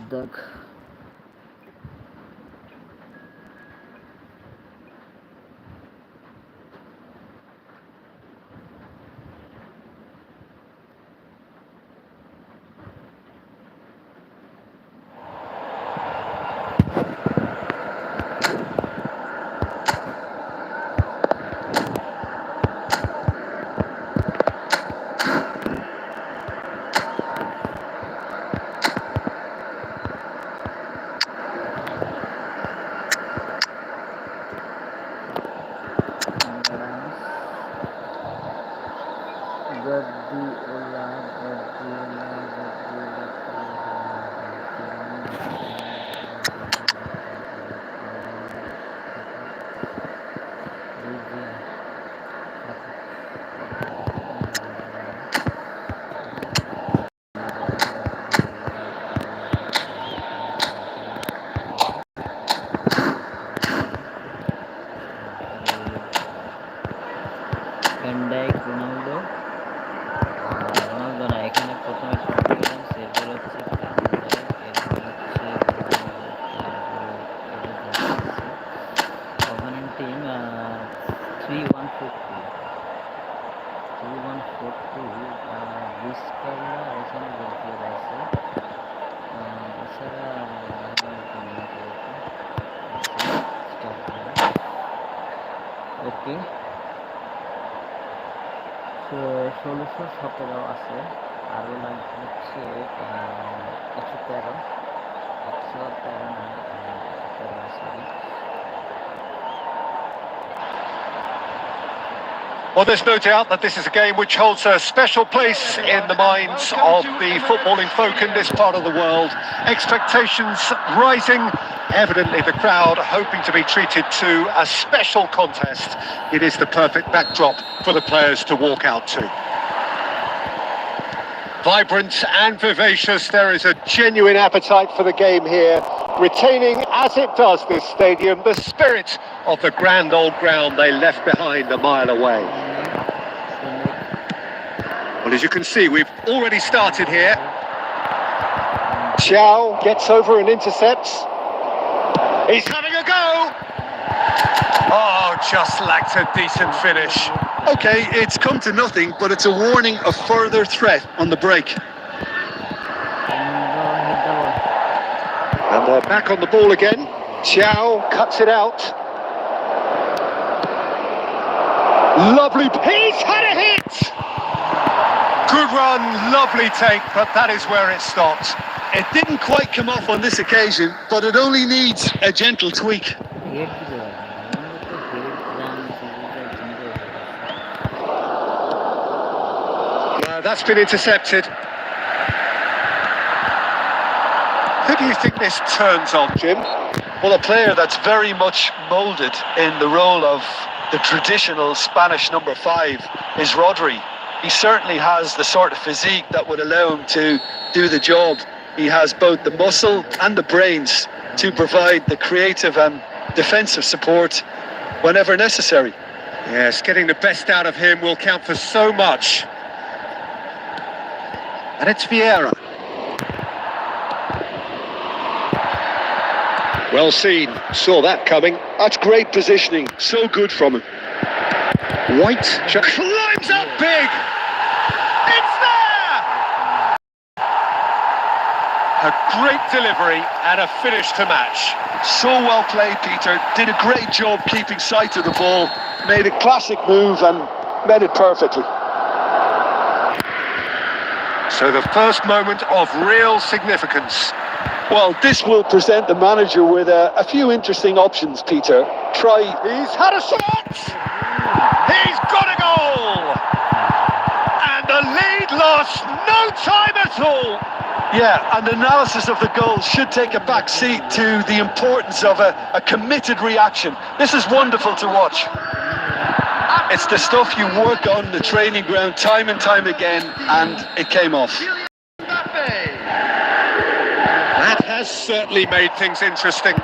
Duck. Ronaldo না এখানে প্রথমে এরপর হচ্ছে অপোনেন্ট টিম 3-1-4-2 বিস্কাররা এখানে গোলকিপার আছে এছাড়া ওকে 1617 আছে আরও লাগবে হচ্ছে 113 Well, there's no doubt that this is a game which holds a special place in the minds of the footballing folk in this part of the world. Expectations rising, evidently the crowd hoping to be treated to a special contest. It is the perfect backdrop for the players to walk out to. Vibrant and vivacious, there is a genuine appetite for the game here, retaining, as it does this stadium, the spirit of the grand old ground they left behind a mile away. Well, as you can see, we've already started here. Xiao gets over and intercepts. He's having a go! Oh, just lacked a decent finish. Okay, it's come to nothing, but it's a warning of further threat on the break. And they're back on the ball again. Xiao cuts it out. Lovely, he's had a hit! Good run, lovely take, but that is where it stopped. It didn't quite come off on this occasion, but it only needs a gentle tweak. That's been intercepted. Who do you think this turns on, Jim? Well, a player that's very much moulded in the role of the traditional Spanish number 5 is Rodri. He certainly has the sort of physique that would allow him to do the job. He has both the muscle and the brains to provide the creative and defensive support whenever necessary. Yes, getting the best out of him will count for so much. And it's Vieira. Well seen, saw that coming. That's great positioning, so good from him. White climbs up big. It's there! A great delivery and a finish to match. So well played, Peter. Did a great job keeping sight of the ball. Made a classic move and met it perfectly. So the first moment of real significance. Well, this will present the manager with a few interesting options, Peter. He's had a shot! He's got a goal! And the lead lost no time at all! Yeah, and analysis of the goal should take a back seat to the importance of a committed reaction. This is wonderful to watch. It's the stuff you work on the training ground time and time again, and it came off. That has certainly made things interesting.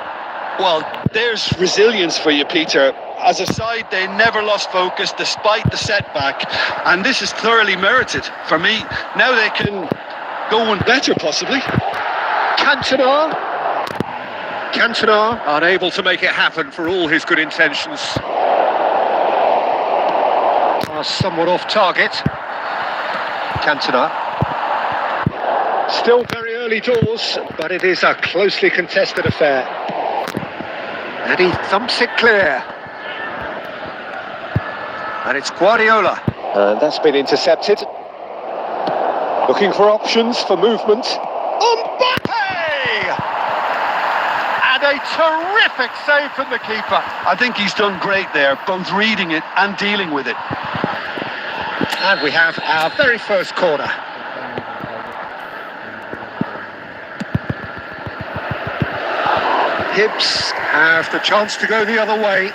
Well, there's resilience for you, Peter. As a side, they never lost focus despite the setback, and this is thoroughly merited for me. Now they can go one better, possibly. Cantona unable to make it happen for all his good intentions. Somewhat off target. Cantona. Still very early doors, but it is a closely contested affair. And he thumps it clear. And it's Guardiola. And that's been intercepted. Looking for options for movement. Mbappe! And a terrific save from the keeper. I think he's done great there, both reading it and dealing with it. And we have our very first corner. Hibs have the chance to go the other way.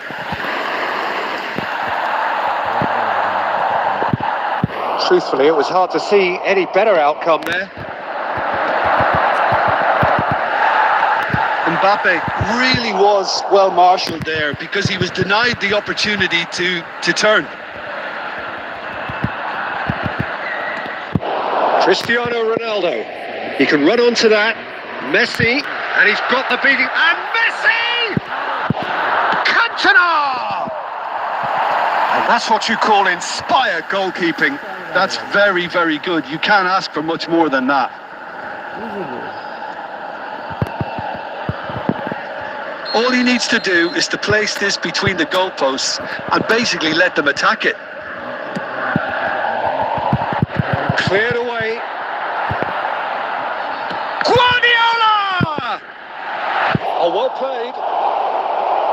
Truthfully, it was hard to see any better outcome there. Mbappe really was well marshalled there because he was denied the opportunity to turn. Cristiano Ronaldo. He can run onto that. Messi. And he's got the beating. And Messi! Cantona! And that's what you call inspired goalkeeping. That's very, very good. You can't ask for much more than that. All he needs to do is to place this between the goalposts and basically let them attack it. Cleared away. Guardiola! Oh, well played.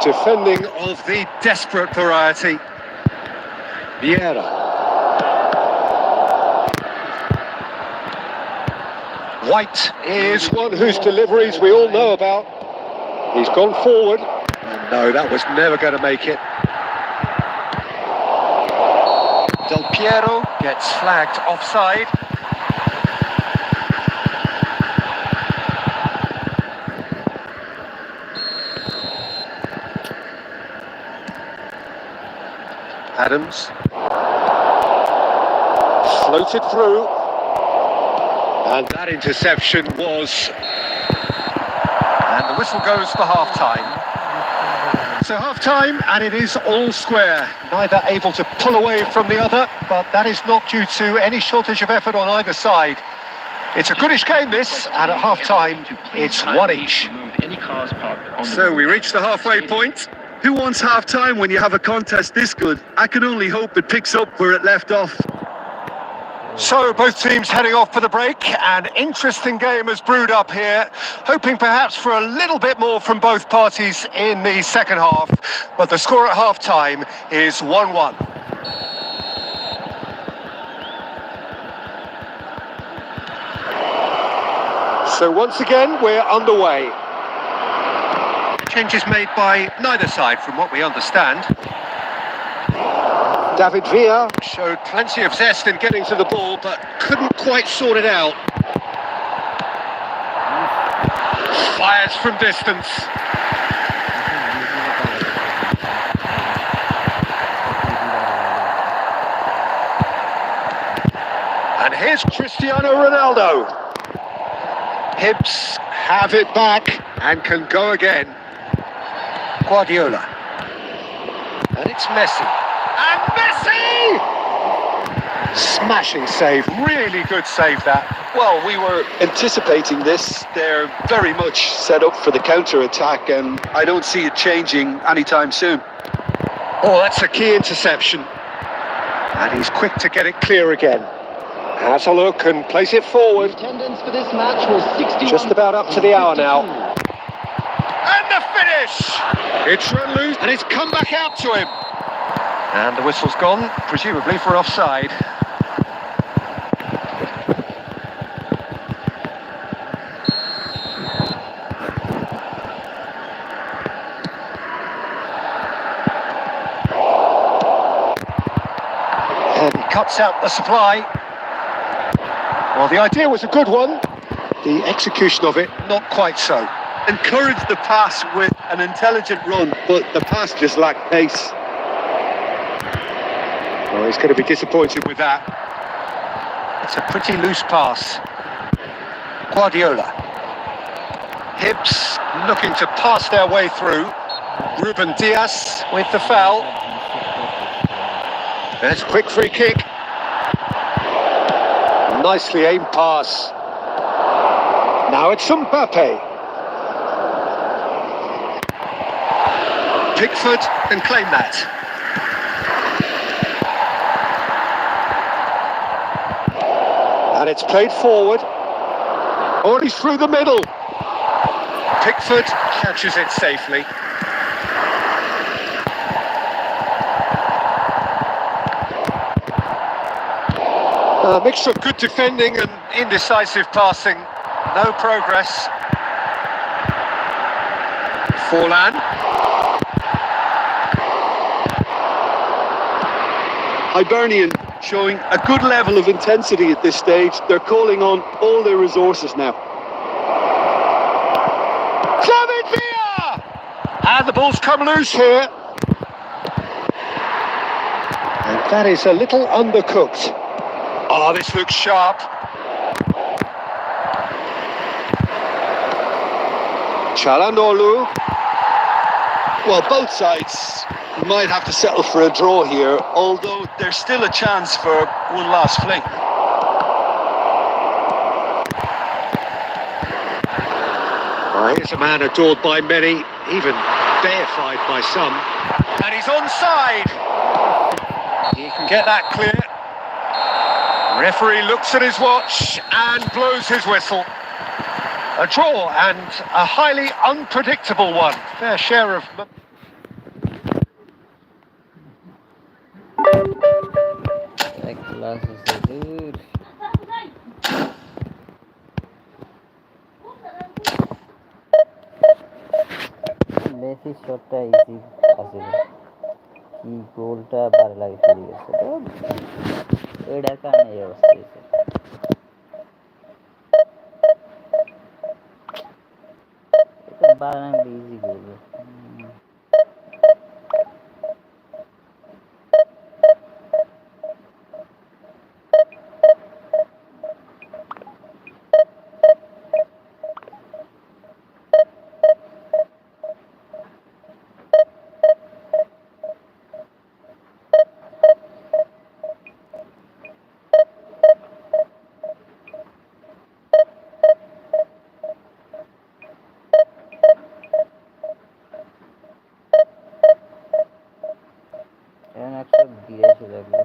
Defending of the desperate variety. Vieira. White is one whose deliveries we all know about. He's gone forward. No, that was never going to make it. Del Piero gets flagged offside. Adams. Floated through. And that interception was... And the whistle goes for half-time. So half-time, and it is all square. Neither able to pull away from the other, but that is not due to any shortage of effort on either side. It's a goodish game, this, and at half-time, it's one each. So we reached the halfway point. Who wants half-time when you have a contest this good? I can only hope it picks up where it left off. So both teams heading off for the break. An interesting game has brewed up here, hoping perhaps for a little bit more from both parties in the second half. But the score at half-time is 1-1. So once again, we're underway. Changes made by neither side, from what we understand. David Villa showed plenty of zest in getting to the ball, but couldn't quite sort it out. Fires from distance. And here's Cristiano Ronaldo. Hibs have it back and can go again. Guardiola. And it's Messi. And Messi! Smashing save, really good save that. Well, we were anticipating this. They're very much set up for the counter-attack, and I don't see it changing anytime soon. Oh, that's a key interception. And he's quick to get it clear again. Has a look and plays it forward. Attendance for this match was 61. Just about up to the hour now. And the finish! It's run loose and it's come back out to him. And the whistle's gone, presumably for offside. And he cuts out the supply. Well, the idea was a good one. The execution of it, not quite so. Encouraged the pass with an intelligent run, but the pass just lacked pace. Well, he's going to be disappointed with that. It's a pretty loose pass. Guardiola. Hibs looking to pass their way through. Ruben Diaz with the foul. There's a quick free kick. Nicely aimed pass. Now it's Mbappe. Pickford can claim that. And it's played forward. Oh, he's through the middle. Pickford catches it safely. A mixture of good defending and indecisive passing. No progress. Forlan. Hibernian showing a good level of intensity at this stage. They're calling on all their resources now. David Villa! And the ball's come loose here. And that is a little undercooked. Oh, this looks sharp. Chalanolu. Well, both sides might have to settle for a draw here, although There's still a chance for one last fling. Here's a man adored by many, even deified by some. And he's onside. He can get that clear. Referee looks at his watch and blows his whistle. A draw, and a highly unpredictable one. Fair share of... Like classes, dude. Basic shotটা easy আসলে কি গোলটা বার লাগে ফিরে গেছে তো এটার কারণে এই অবস্থা হয়েছে এটা বানানো ইজি গোল এখন একটা দিয়ে এসে লাগবে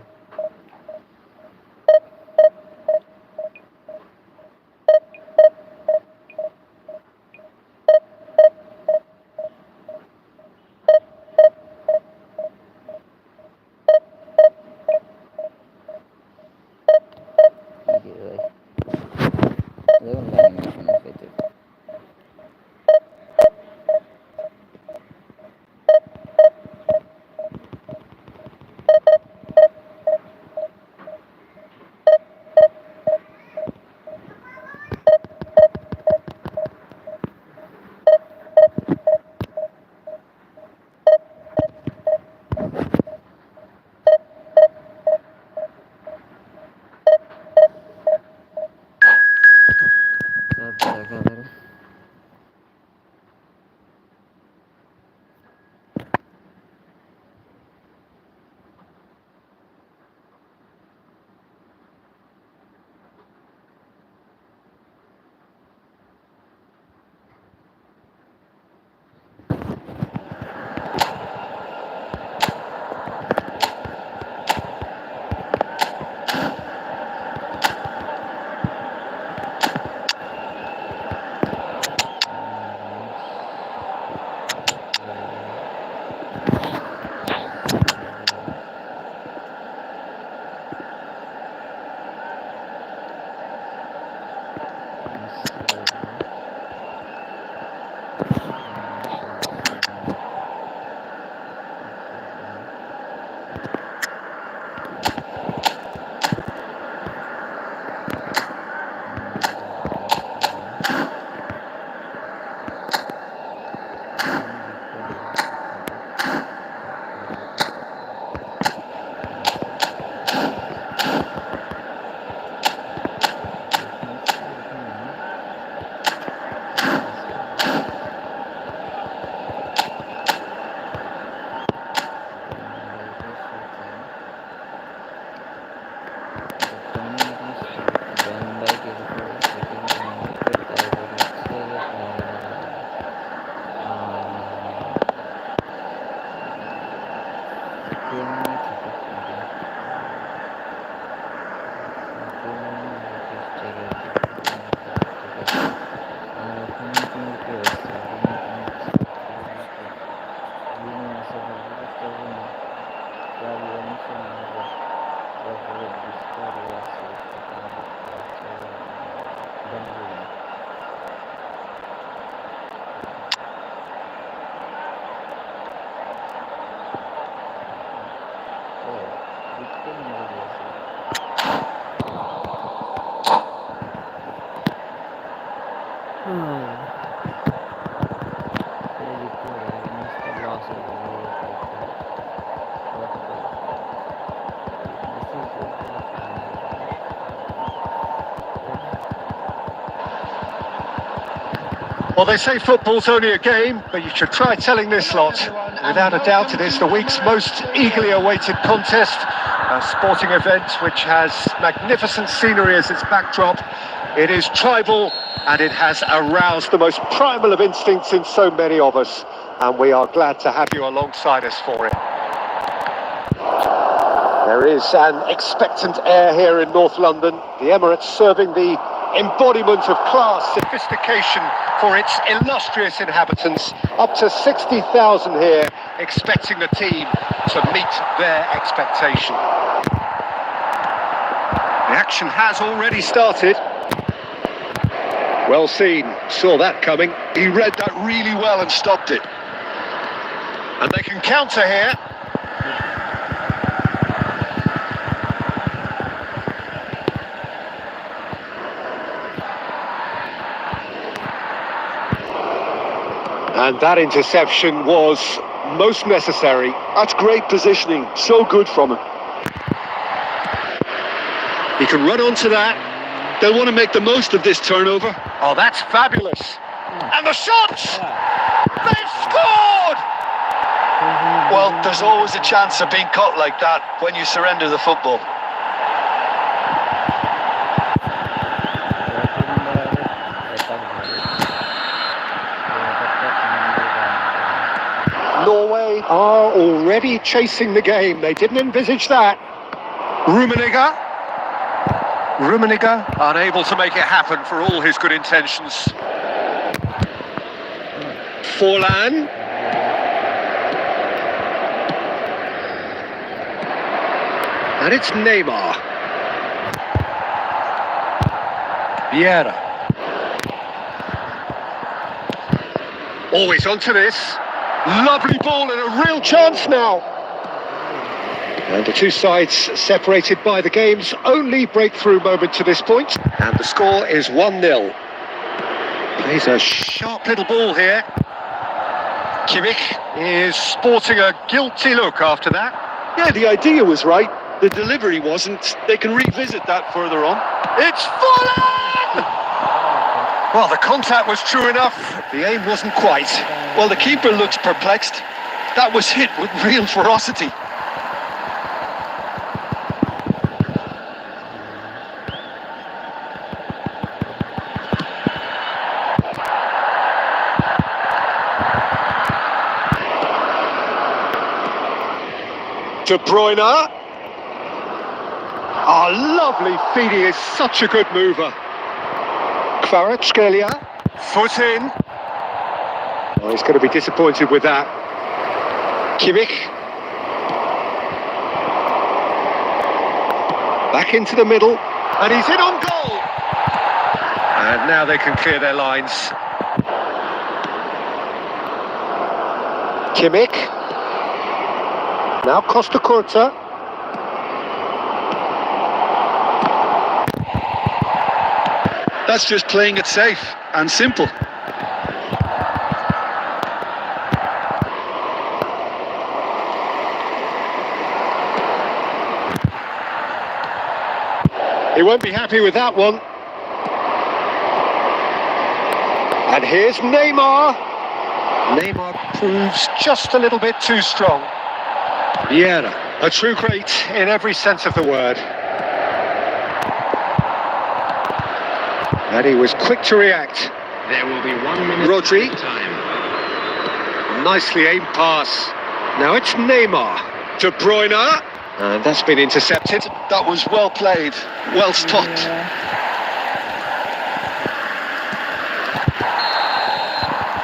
দেখুন লাইন পেতে দেখা ধরে Well, they say football's only a game, but you should try telling this lot. Without a doubt, it is the week's most eagerly awaited contest, a sporting event which has magnificent scenery as its backdrop. It is tribal, and it has aroused the most primal of instincts in so many of us, and we are glad to have you alongside us for it. There is an expectant air here in North London, the Emirates serving the embodiment of class, sophistication for its illustrious inhabitants. Up to 60,000 here, expecting the team to meet their expectation. The action has already started. Well seen, saw that coming. He read that really well and stopped it. And they can counter here. And that interception was most necessary. That's great positioning, so good from him. He can run onto that. They'll want to make the most of this turnover. Oh, that's fabulous. And the shot! They've scored! Well, there's always a chance of being caught like that when you surrender the football. Norway are already chasing the game. They didn't envisage that. Rummenigge unable to make it happen for all his good intentions. Forlan. And it's Neymar. Vieira. Always onto this. Lovely ball and a real chance now. And the two sides separated by the game's only breakthrough moment to this point. And the score is 1-0. Plays a sharp little ball here. Kimmich is sporting a guilty look after that. Yeah, the idea was right. The delivery wasn't. They can revisit that further on. It's Forlan! Well, the contact was true enough. The aim wasn't quite. Well, the keeper looks perplexed. That was hit with real ferocity. De Bruyne. Oh, lovely feed. He is such a good mover. Kvaratskhelia. Foot in. Oh, he's going to be disappointed with that. Kimmich. Back into the middle. And he's in on goal. And now they can clear their lines. Kimmich. Now Costa Curta. That's just playing it safe and simple. He won't be happy with that one. And here's Neymar. Neymar proves just a little bit too strong. Vieira. A true great in every sense of the word. And he was quick to react. There will be 1 minute Rodri. time. Nicely aimed pass. Now it's Neymar. De Bruyne. And that's been intercepted. That was well played, well stopped.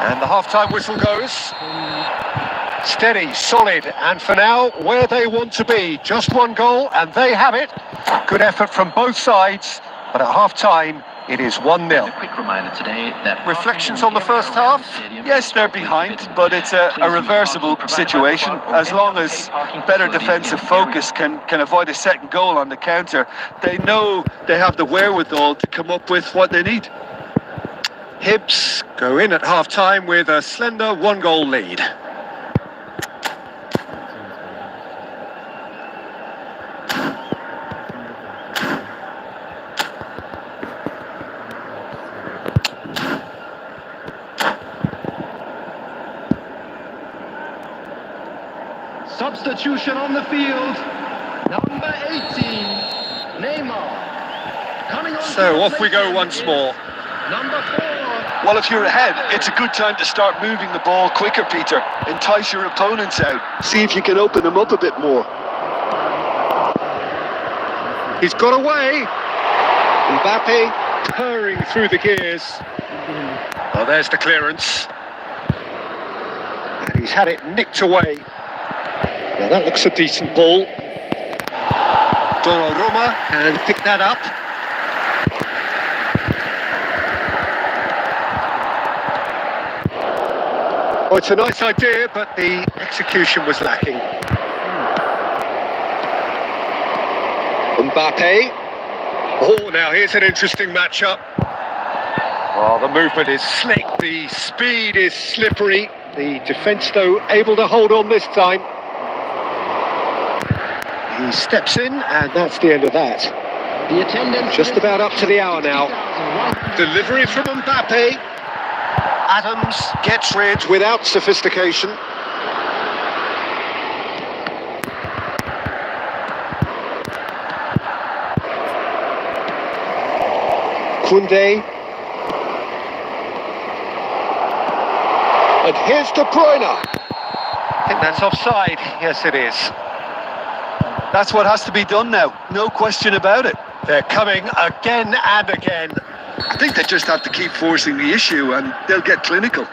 And the half-time whistle goes. Steady, solid, and for now, where they want to be. Just one goal, and they have it. Good effort from both sides, but at half-time, It is 1-0. A quick reminder today that Reflections on the first half? Yes, they're behind, but it's a reversible situation. As long as better defensive focus can avoid a second goal on the counter, they know they have the wherewithal to come up with what they need. Hibs go in at half-time with a slender 1-goal lead. Substitution on the field. Number 18, Neymar. Coming on. So off we go once more. Number 4. Well, if you're ahead, it's a good time to start moving the ball quicker, Peter. Entice your opponents out. See if you can open them up a bit more. He's got away. Mbappe purring through the gears. Oh, there's the clearance. And he's had it nicked away. Now that looks a decent ball. Donnarumma can pick that up. Oh, it's a nice idea, but the execution was lacking. Mbappe. Oh, now here's an interesting matchup. Oh, the movement is slick, the speed is slippery. The defence, though, able to hold on this time. He steps in, and that's the end of that. The attendance Just about up to the hour now. Delivery from Mbappe. Adams gets rid without sophistication. Koundé. And here's De Bruyne. I think that's offside. Yes, it is. That's what has to be done now. No question about it. They're coming again and again. I think they just have to keep forcing the issue and they'll get clinical.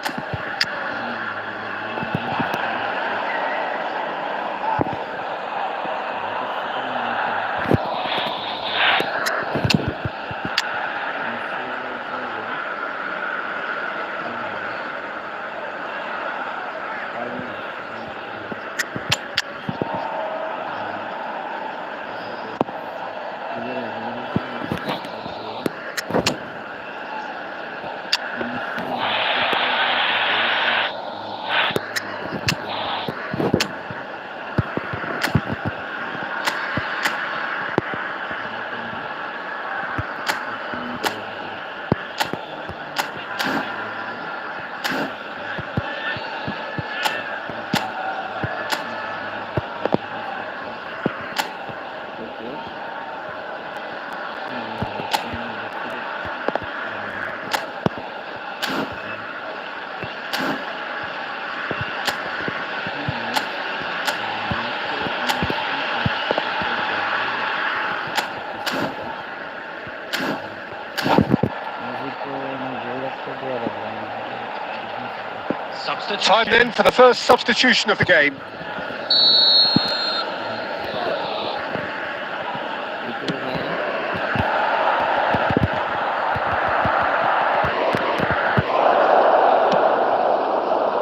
Time then for the first substitution of the game.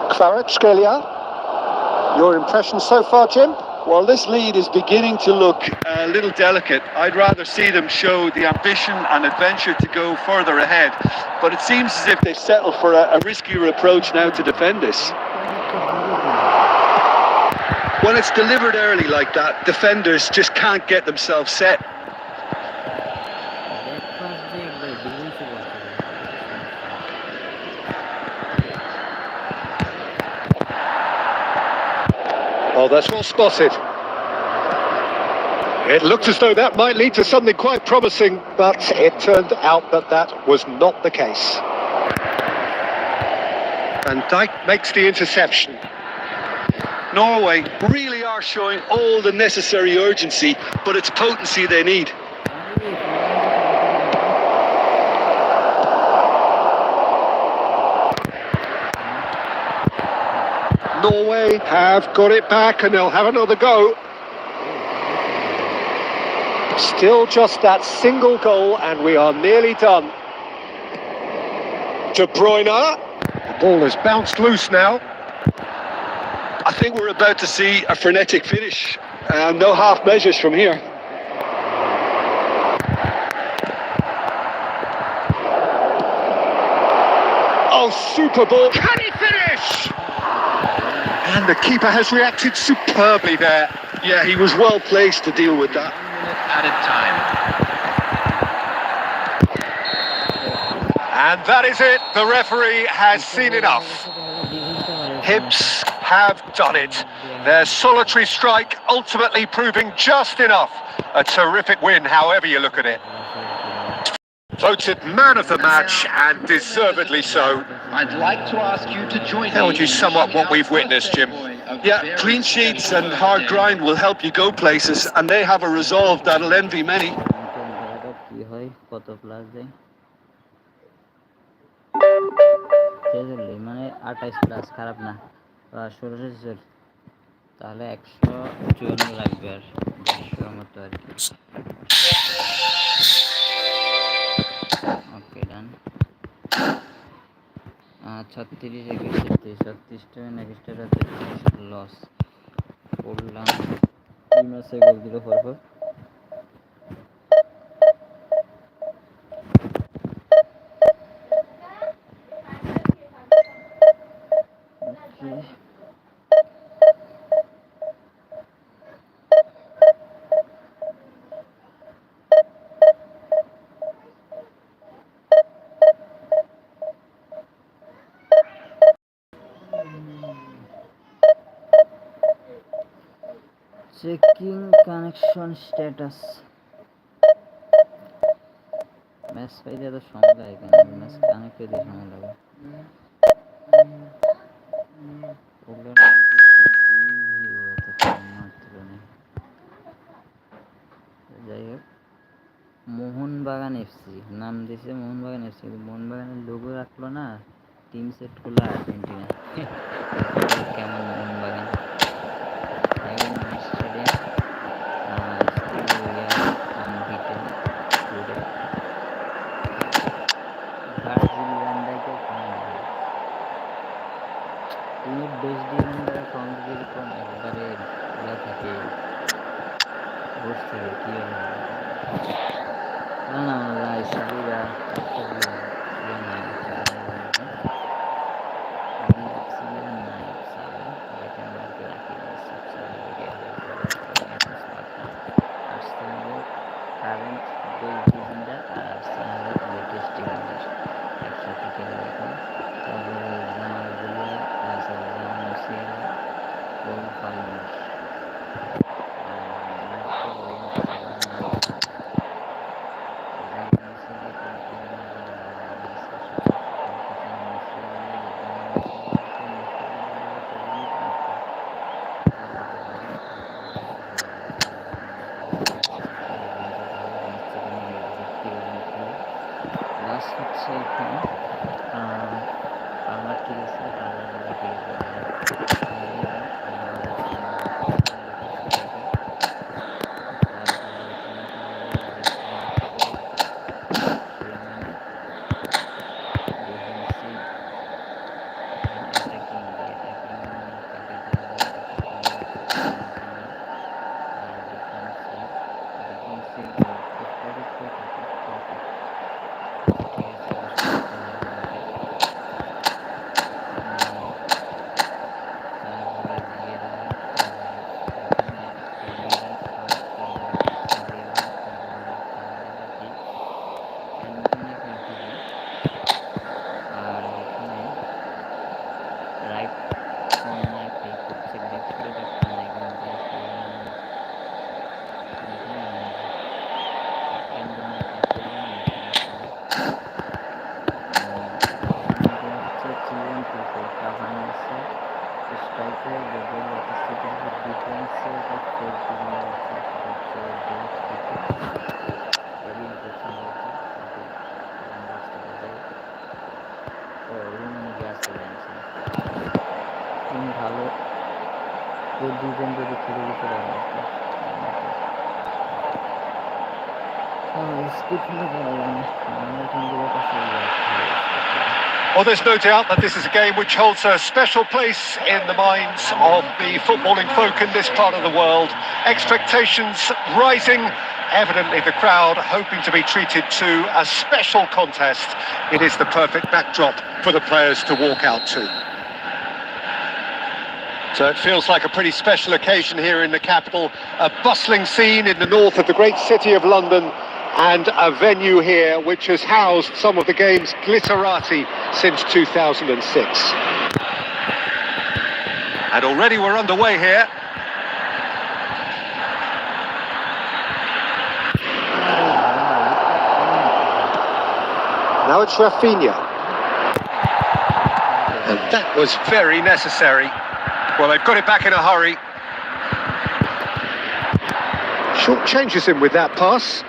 Kvaratskhelia. Your impression so far, Jim? Well, this lead is beginning to look a little delicate. I'd rather see them show the ambition and adventure to go further ahead. But it seems as if they've settled for a riskier approach now to defend this. When it's delivered early like that, defenders just can't get themselves set. Oh, that's well spotted. It looked as though that might lead to something quite promising, but it turned out that that was not the case. Van Dijk makes the interception. Norway really are showing all the necessary urgency, but it's potency they need. Norway have got it back and they'll have another go. Still just that single goal and we are nearly done. De Bruyne. The ball has bounced loose now. I think we're about to see a frenetic finish. No half measures from here. Oh, super ball. Can he finish? And the keeper has reacted superbly there. Yeah, he was well placed to deal with that. Added time. And that is it. The referee has seen enough. Hibs have done it. Their solitary strike ultimately proving just enough. A terrific win, however you look at it. Voted man of the match, and deservedly so. I'd like to ask you to join me. How would you sum up what we've witnessed, Jim? Yeah, clean sheets and hard grind will help you go places, and they have a resolve that'll envy many. কি হয় কত plus দেয় মানে 28 plus খারাপ না 16 তাহলে 154 লাগবে আর 150 মতো আর কি ওকে ডান 36 36 টাকা লস করলাম 2 ম্যাচে গোল দিল পরপর checking connection status ম্যাচ পাইতে এত সময় লাগে কেন ম্যাচ কানেক্ট হইতে সময় লাগে যাই হোক মোহনবাগান এফসি নাম দিয়েছে মোহনবাগান এফসি মোহনবাগানের লোগো রাখলো না টিম সেট করলো আর্জেন্টিনা কেমন মোহনবাগান স্কিপ হলে ভালো লাগে না Well, there's no doubt that this is a game which holds a special place in the minds of the footballing folk in this part of the world. Expectations rising, evidently the crowd hoping to be treated to a special contest. It is the perfect backdrop for the players to walk out to. So it feels like a pretty special occasion here in the capital, a bustling scene in the north of the great city of London, and a venue here which has housed some of the game's glitterati since 2006. And already we're underway here. Now it's Rafinha. And that was very necessary. Well, they've got it back in a hurry. Short changes him with that pass.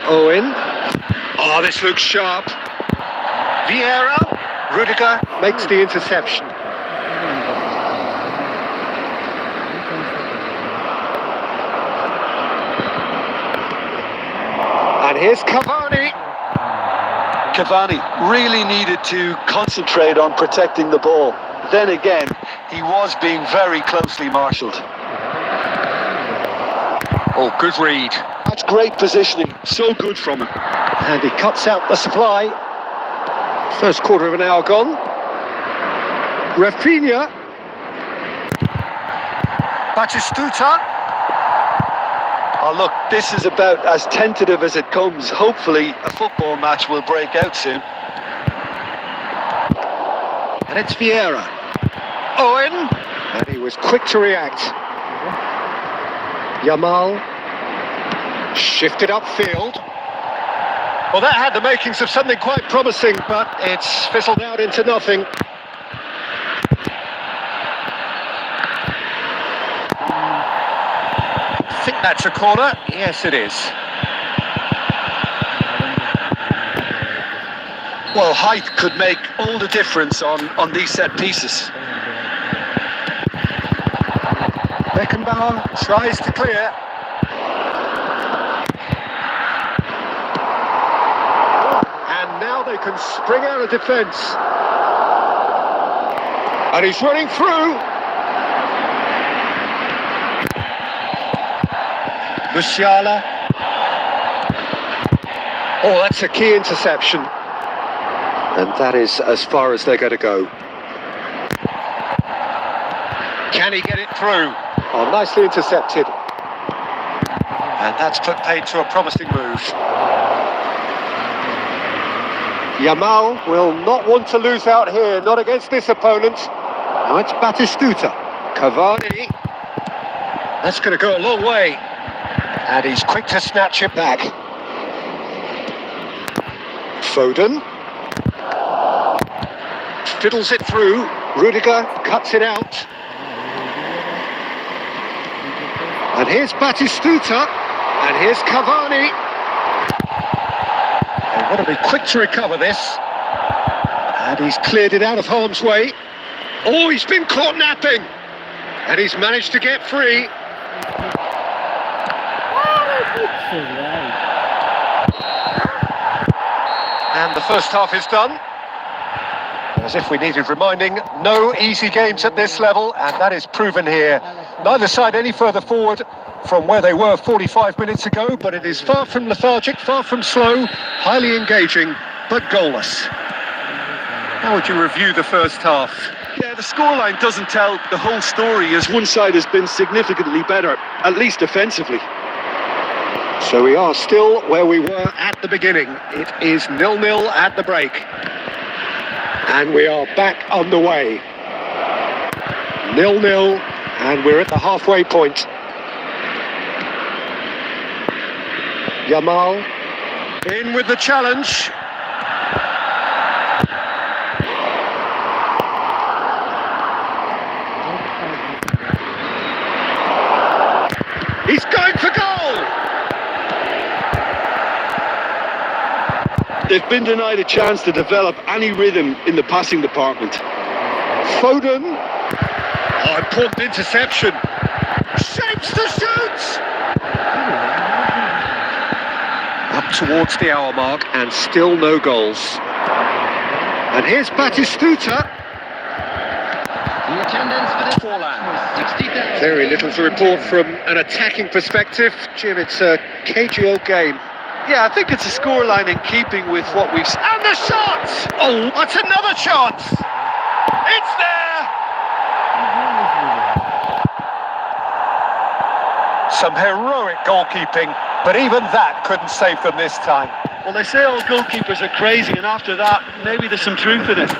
Owen. Oh, this looks sharp. Vieira. Rudiger makes the interception. And here's Cavani. Cavani really needed to concentrate on protecting the ball. Then again, he was being very closely marshalled. Oh, good read. That's great positioning, so good from him. And he cuts out the supply. First quarter of an hour gone. Rafinha. Batistuta. Oh look, this is about as tentative as it comes. Hopefully a football match will break out soon. And it's Vieira. Owen. And he was quick to react. Yamal. Shifted upfield. Well, that had the makings of something quite promising, but it's fizzled out into nothing. I think that's a corner. Yes, it is. Well, height could make all the difference on these set pieces. Beckenbauer tries to clear. And now they can spring out of defence. And he's running through. Musiala. Oh, that's a key interception. And that is as far as they're going to go. Can he get it through? Oh, nicely intercepted. And that's put paid to a promising move. Yamal will not want to lose out here, not against this opponent. Now it's Batistuta. Cavani. That's going to go a long way. And he's quick to snatch it back. Foden. Fiddles it through. Rudiger cuts it out. And here's Batistuta. And here's Cavani. They want to be quick to recover this. And he's cleared it out of harm's way. Oh, he's been caught napping. And he's managed to get free. And the first half is done. As if we needed reminding, no easy games at this level, and that is proven here. Neither side any further forward from where they were 45 minutes ago, but it is far from lethargic, far from slow, highly engaging, but goalless. How would you review the first half? Yeah, the scoreline doesn't tell the whole story, as one side has been significantly better, at least offensively. So we are still where we were at the beginning. It is 0-0 at the break. And we are back underway. 0-0, and we're at the halfway point. Yamal in with the challenge. He's going for goal! They've been denied a chance to develop any rhythm in the passing department. Foden. Oh, important interception. Shapes to shoot! Up towards the hour mark and still no goals. And here's Batistuta. The attendance for this was 60,000. Very little to report from an attacking perspective. Jim, it's a cagey old game. Yeah, I think it's a scoreline in keeping with what we've seen. And the shot! Oh, that's another chance! It's there! Some heroic goalkeeping, but even that couldn't save them this time. Well, they say all goalkeepers are crazy, and after that, maybe there's some truth in it.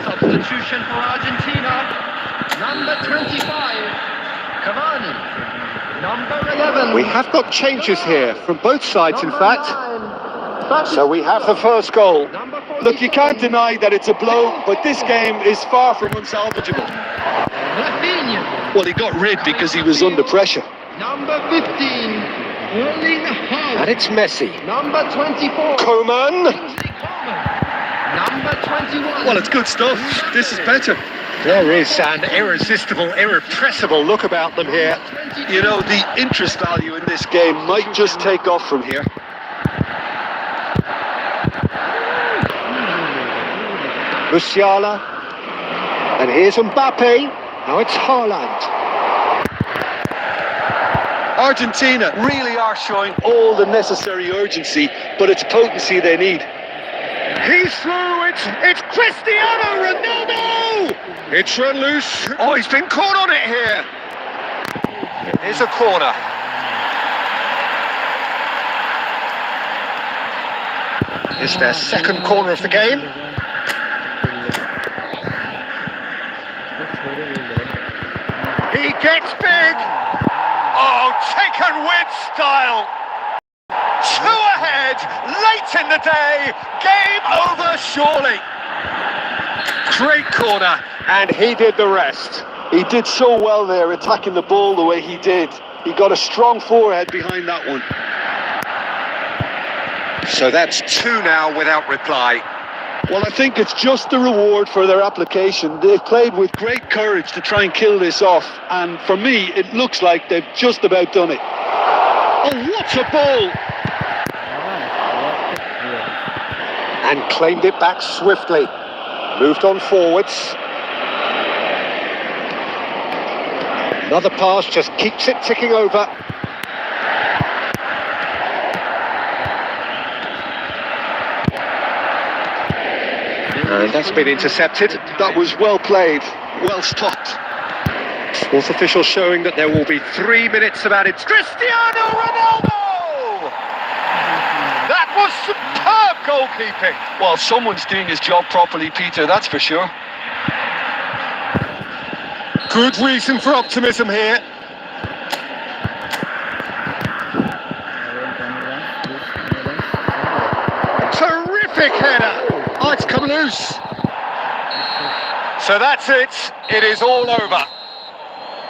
Substitution for Argentina. Number 25, Cavani. Number 11. We have got changes here from both sides, in number fact. 9, So we have the first goal. number 44, Look, you can't deny that it's a blow, but this game is far from unsalvageable. Rafinha. Well, he got rid because he was under pressure. Number 15, Erling Haaland. And it's Messi. Number 24, Coman. Kingsley Coman. Number 21. Well, it's good stuff. This is better. There is an irresistible, irrepressible look about them here. You know, the interest value in this game might just take off from here. Musiala. And here's Mbappe. Now it's Haaland. Argentina really are showing all the necessary urgency, but it's potency they need. He's through, it's Cristiano Ronaldo! It's run loose. Oh, he's been caught on it here. Here's a corner. It's their second corner of the game. He gets big. Oh, taken with style. Two ahead, late in the day, game over surely. Great corner, and he did the rest. He did so well there, attacking the ball the way he did. He got a strong forehead behind that one. So that's two now without reply. Well, I think it's just the reward for their application. They've played with great courage to try and kill this off, and for me, it looks like they've just about done it. Oh, what a ball! And claimed it back swiftly. Moved on forwards. Another pass just keeps it ticking over. And that's been intercepted. That was well played, well stopped. Sports officials showing that there will be 3 minutes of added. Cristiano Ronaldo! That was superb goalkeeping. Well, someone's doing his job properly, Peter, that's for sure. Good reason for optimism here. Terrific header. Oh, it's come loose. So that's it. It is all over.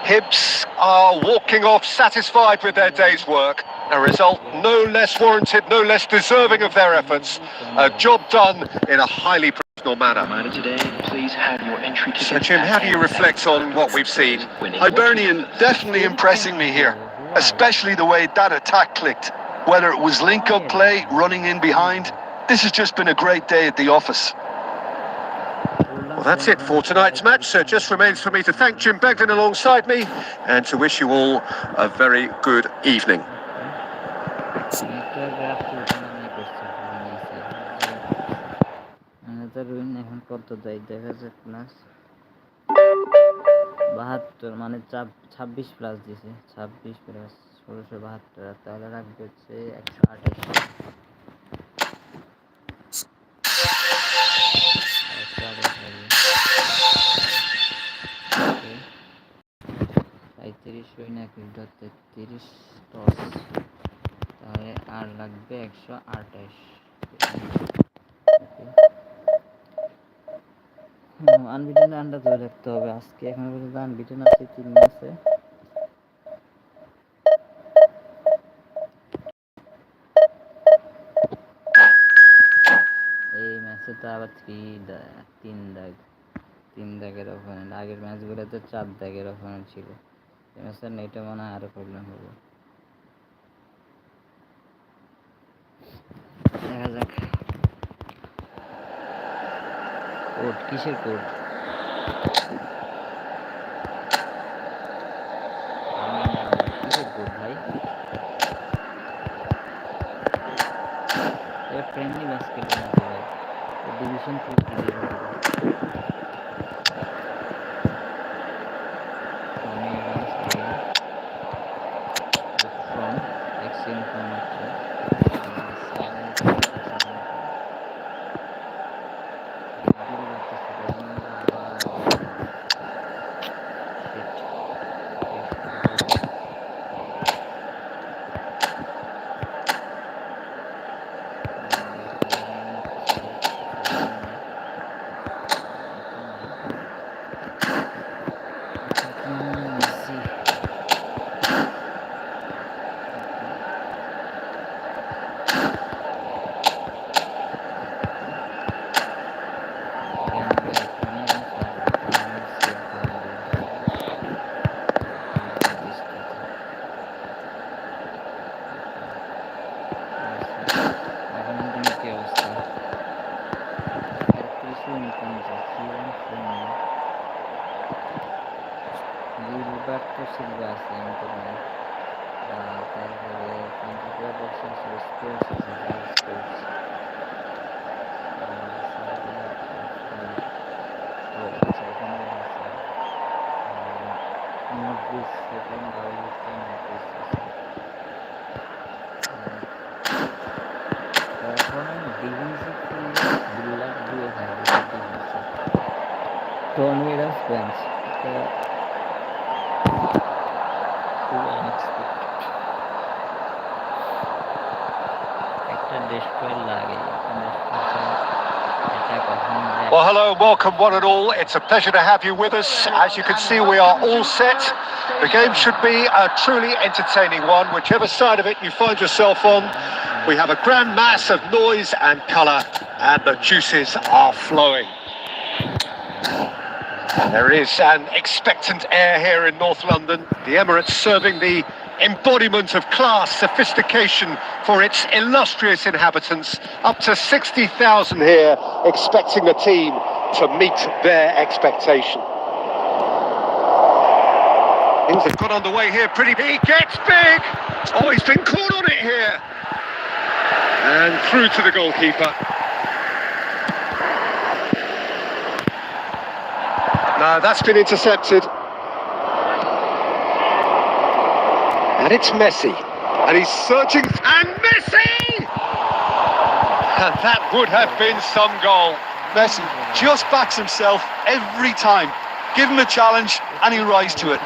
Hibs are walking off satisfied with their day's work. A result no less warranted, no less deserving of their efforts. A job done in a highly professional manner. So, Jim, how do you reflect on what we've seen? Hibernian definitely impressing me here, especially the way that attack clicked. Whether it was link-up play, running in behind, this has just been a great day at the office. Well, that's it for tonight's match. So it just remains for me to thank Jim Beglin alongside me and to wish you all a very good evening. এখন কত দেয় দেখা যাক plus 72 মানে 26 plus দিছে 26 plus 1672 তাহলে রাখবে হচ্ছে 128 35 হই না 33 টস তাহলে আর লাগবে 128 আনবিটেন রানটা ধরে রাখতে হবে আজকে এখনো পর্যন্ত আনবিটেন আছে 3 ম্যাচে এই ম্যাচে তো আবার 3 দাগের অপোনেন্ট আগের ম্যাচগুলোতে 4 দাগের অপোনেন্ট ছিল এই ম্যাচে নেটে মনে হয় আরো প্রবলেম হবে দেখা যাক কোড কিসের কোড কিসের কোড ভাই এটা ফ্রেন্ডলি ম্যাচ খেলতে নাকি ভাই ডিভিশন 2 কি দিয়ে from exchange from bench. Well, hello and welcome one and all. It's a pleasure to have you with us. As you can see, we are all set. The game should be a truly entertaining one, whichever side of it you find yourself on. We have a grand mass of noise and colour, and the juices are flowing. There is an expectant air here in North London. The Emirates serving the embodiment of class, sophistication for its illustrious inhabitants. Up to 60,000 here, expecting the team to meet their expectation. Things have got underway here pretty. He gets big! Oh, he's been caught on it here. And through to the goalkeeper. No, that's been intercepted. And it's Messi. And he's searching. And Messi! And that would have been some goal. Messi just backs himself every time. Give him a challenge and he'll rise to it.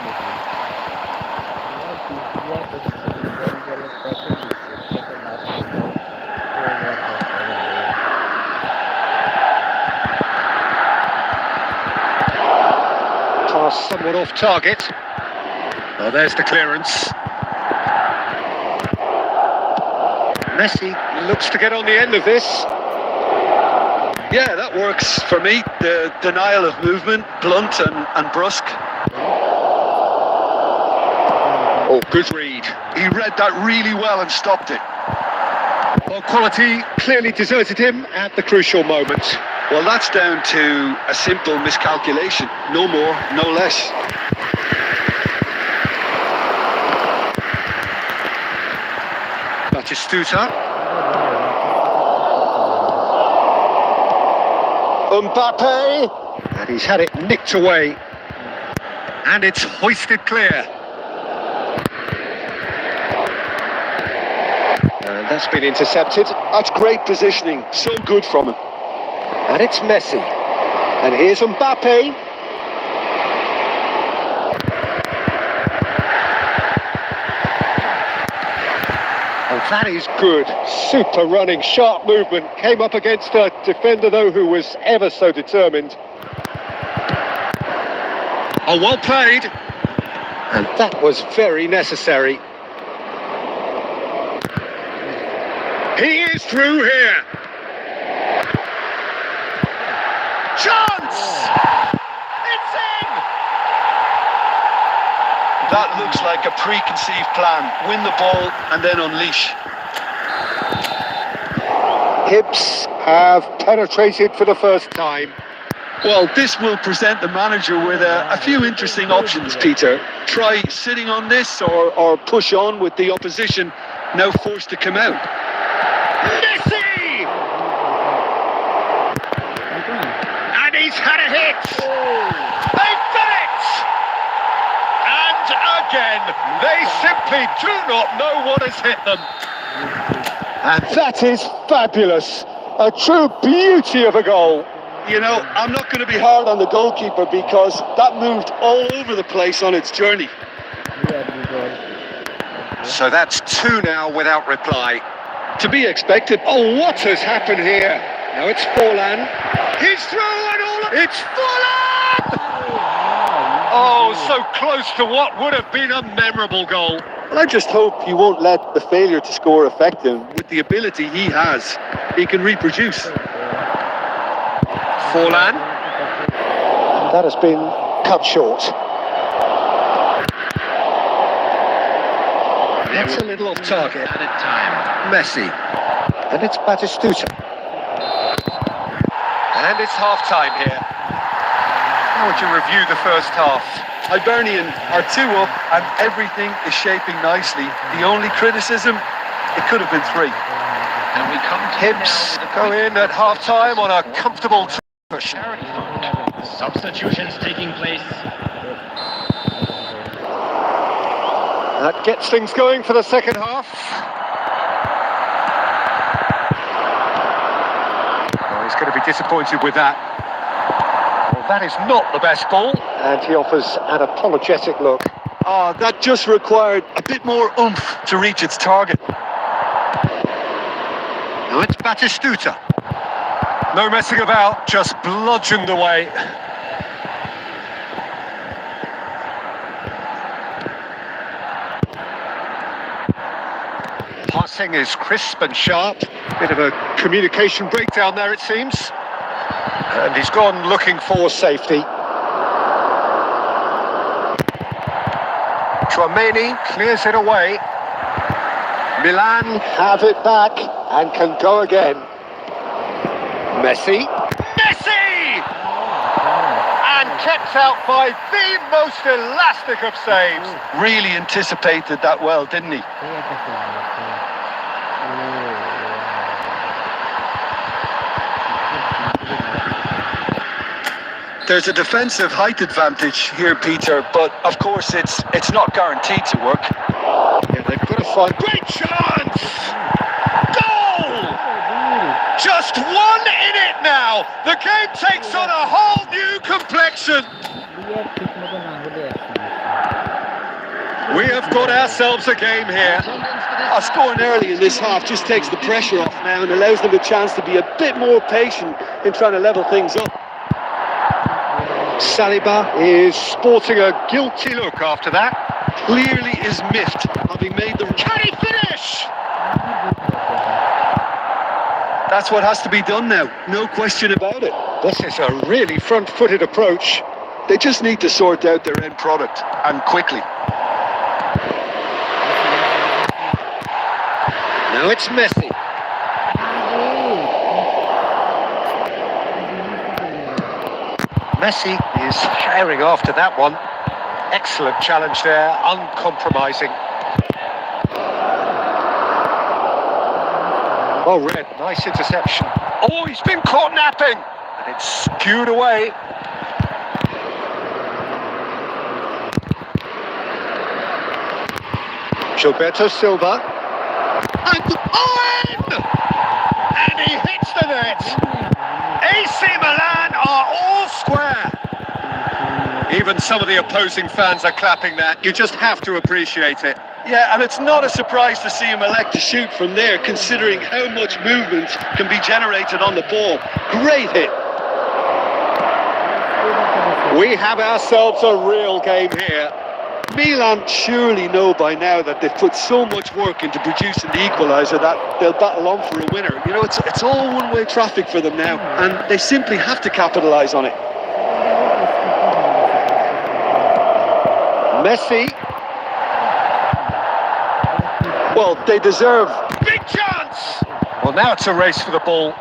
Somewhat off target. Oh, there's the clearance. Messi looks to get on the end of this. Yeah, that works for me. The denial of movement, blunt and brusque. Oh, good read. He read that really well and stopped it. Well, quality clearly deserted him at the crucial moment. Well, that's down to a simple miscalculation. No more, no less. Batistuta. Mbappe. And he's had it nicked away. And it's hoisted clear. And that's been intercepted. That's great positioning. So good from him. And it's Messi. And here's Mbappe. Oh, that is good. Super running, sharp movement. Came up against a defender, though, who was ever so determined. Oh, well played. And that was very necessary. He is through here. Chance! It's in! That looks like a preconceived plan. Win the ball and then unleash. Hibs have penetrated for the first time. Well, this will present the manager with a few interesting options, Peter. Try sitting on this or push on with the opposition now forced to come out. Messi! And he's had a hit! They've done it! And again, they simply do not know what has hit them. And that is fabulous. A true beauty of a goal. You know, I'm not going to be hard on the goalkeeper because that moved all over the place on its journey. So that's 2 now without reply. To be expected. Oh, what has happened here? Now it's Forlan. He's through and all. It's Forlan! Oh, so close to what would have been a memorable goal. Well, I just hope he won't let the failure to score affect him. With the ability he has, he can reproduce. Forlan. That has been cut short. That's a little off target. Messi. And it's Batistuta. And it's half-time here. How would you review the first half? Hibernian are 2 up and everything is shaping nicely. The only criticism, it could have been 3. And we come to Hibs go in at half-time on a comfortable push. substitutions taking place. That gets things going for the second half. Oh, he's going to be disappointed with that. Well, that is not the best ball. And he offers an apologetic look. That just required a bit more oomph to reach its target. Now it's Batistuta. No messing about, just bludgeoned away. Passing is crisp and sharp. Bit of a communication breakdown there, it seems. And he's gone looking for safety. Chouameni clears it away. Milan have it back and can go again. Messi. Messi! And kept out by the most elastic of saves. Really anticipated that well, didn't he? There's a defensive height advantage here, Peter, but of course it's not guaranteed to work. Yeah, they've got to find great chance! Goal! Just 1 in it now! The game takes on a whole new complexion! We have got ourselves a game here. Scoring early in this half just takes the pressure off now and allows them a chance to be a bit more patient in trying to level things up. Saliba is sporting a guilty look after that. Clearly is miffed, having made the... Can he finish? That's what has to be done now, no question about it. This is a really front-footed approach. They just need to sort out their end product, and quickly. Now it's Messi. Messi is firing after that one. Excellent challenge there, uncompromising. Oh, Red, nice interception. Oh, he's been caught napping, and it's skewed away. Gilberto Silva. And Owen! And he hits the net. AC Milan are all square. Even some of the opposing fans are clapping that. You just have to appreciate it. Yeah, and it's not a surprise to see him elect to shoot from there, considering how much movement can be generated on the ball. Great hit. We have ourselves a real game here. Milan surely know by now that they've put so much work into producing the equaliser that they'll battle on for a winner. You know, it's all one-way traffic for them now, and they simply have to capitalise on it. Messi. Well, they deserve. Big chance! Well, now it's a race for the ball.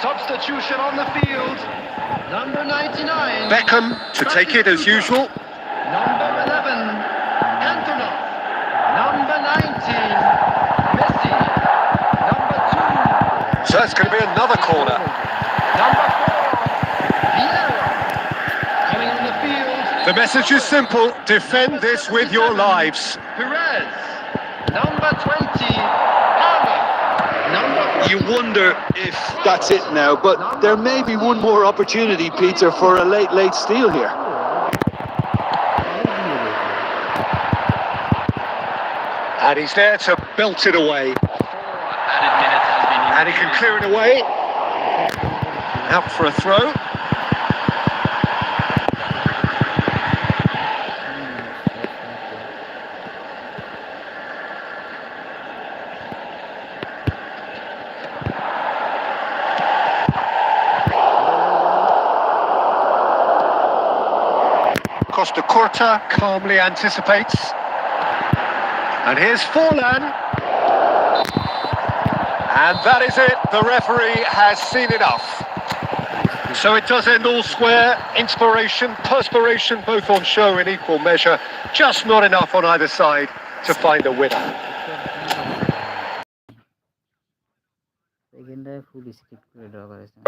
Substitution on the field. Number 99. Beckham to take it as usual. Number 11. Cantona. Number 19. Messi. Number 2. So it's going to be another corner. Number 4. Vieira. Coming on the field. The message is simple: defend this with your lives. Perez. Number 20. Palmer. Number 4. You wonder if that's it now, but there may be one more opportunity, Peter, for a late steal here. And he's there to belt it away. And he can clear it away. Out for a throw. Costa Curta calmly anticipates. And here's Forlan. And that is it. The referee has seen enough. So it does end all square. Inspiration, perspiration, both on show in equal measure. Just not enough on either side to find a winner. Full skip করে draw করেছে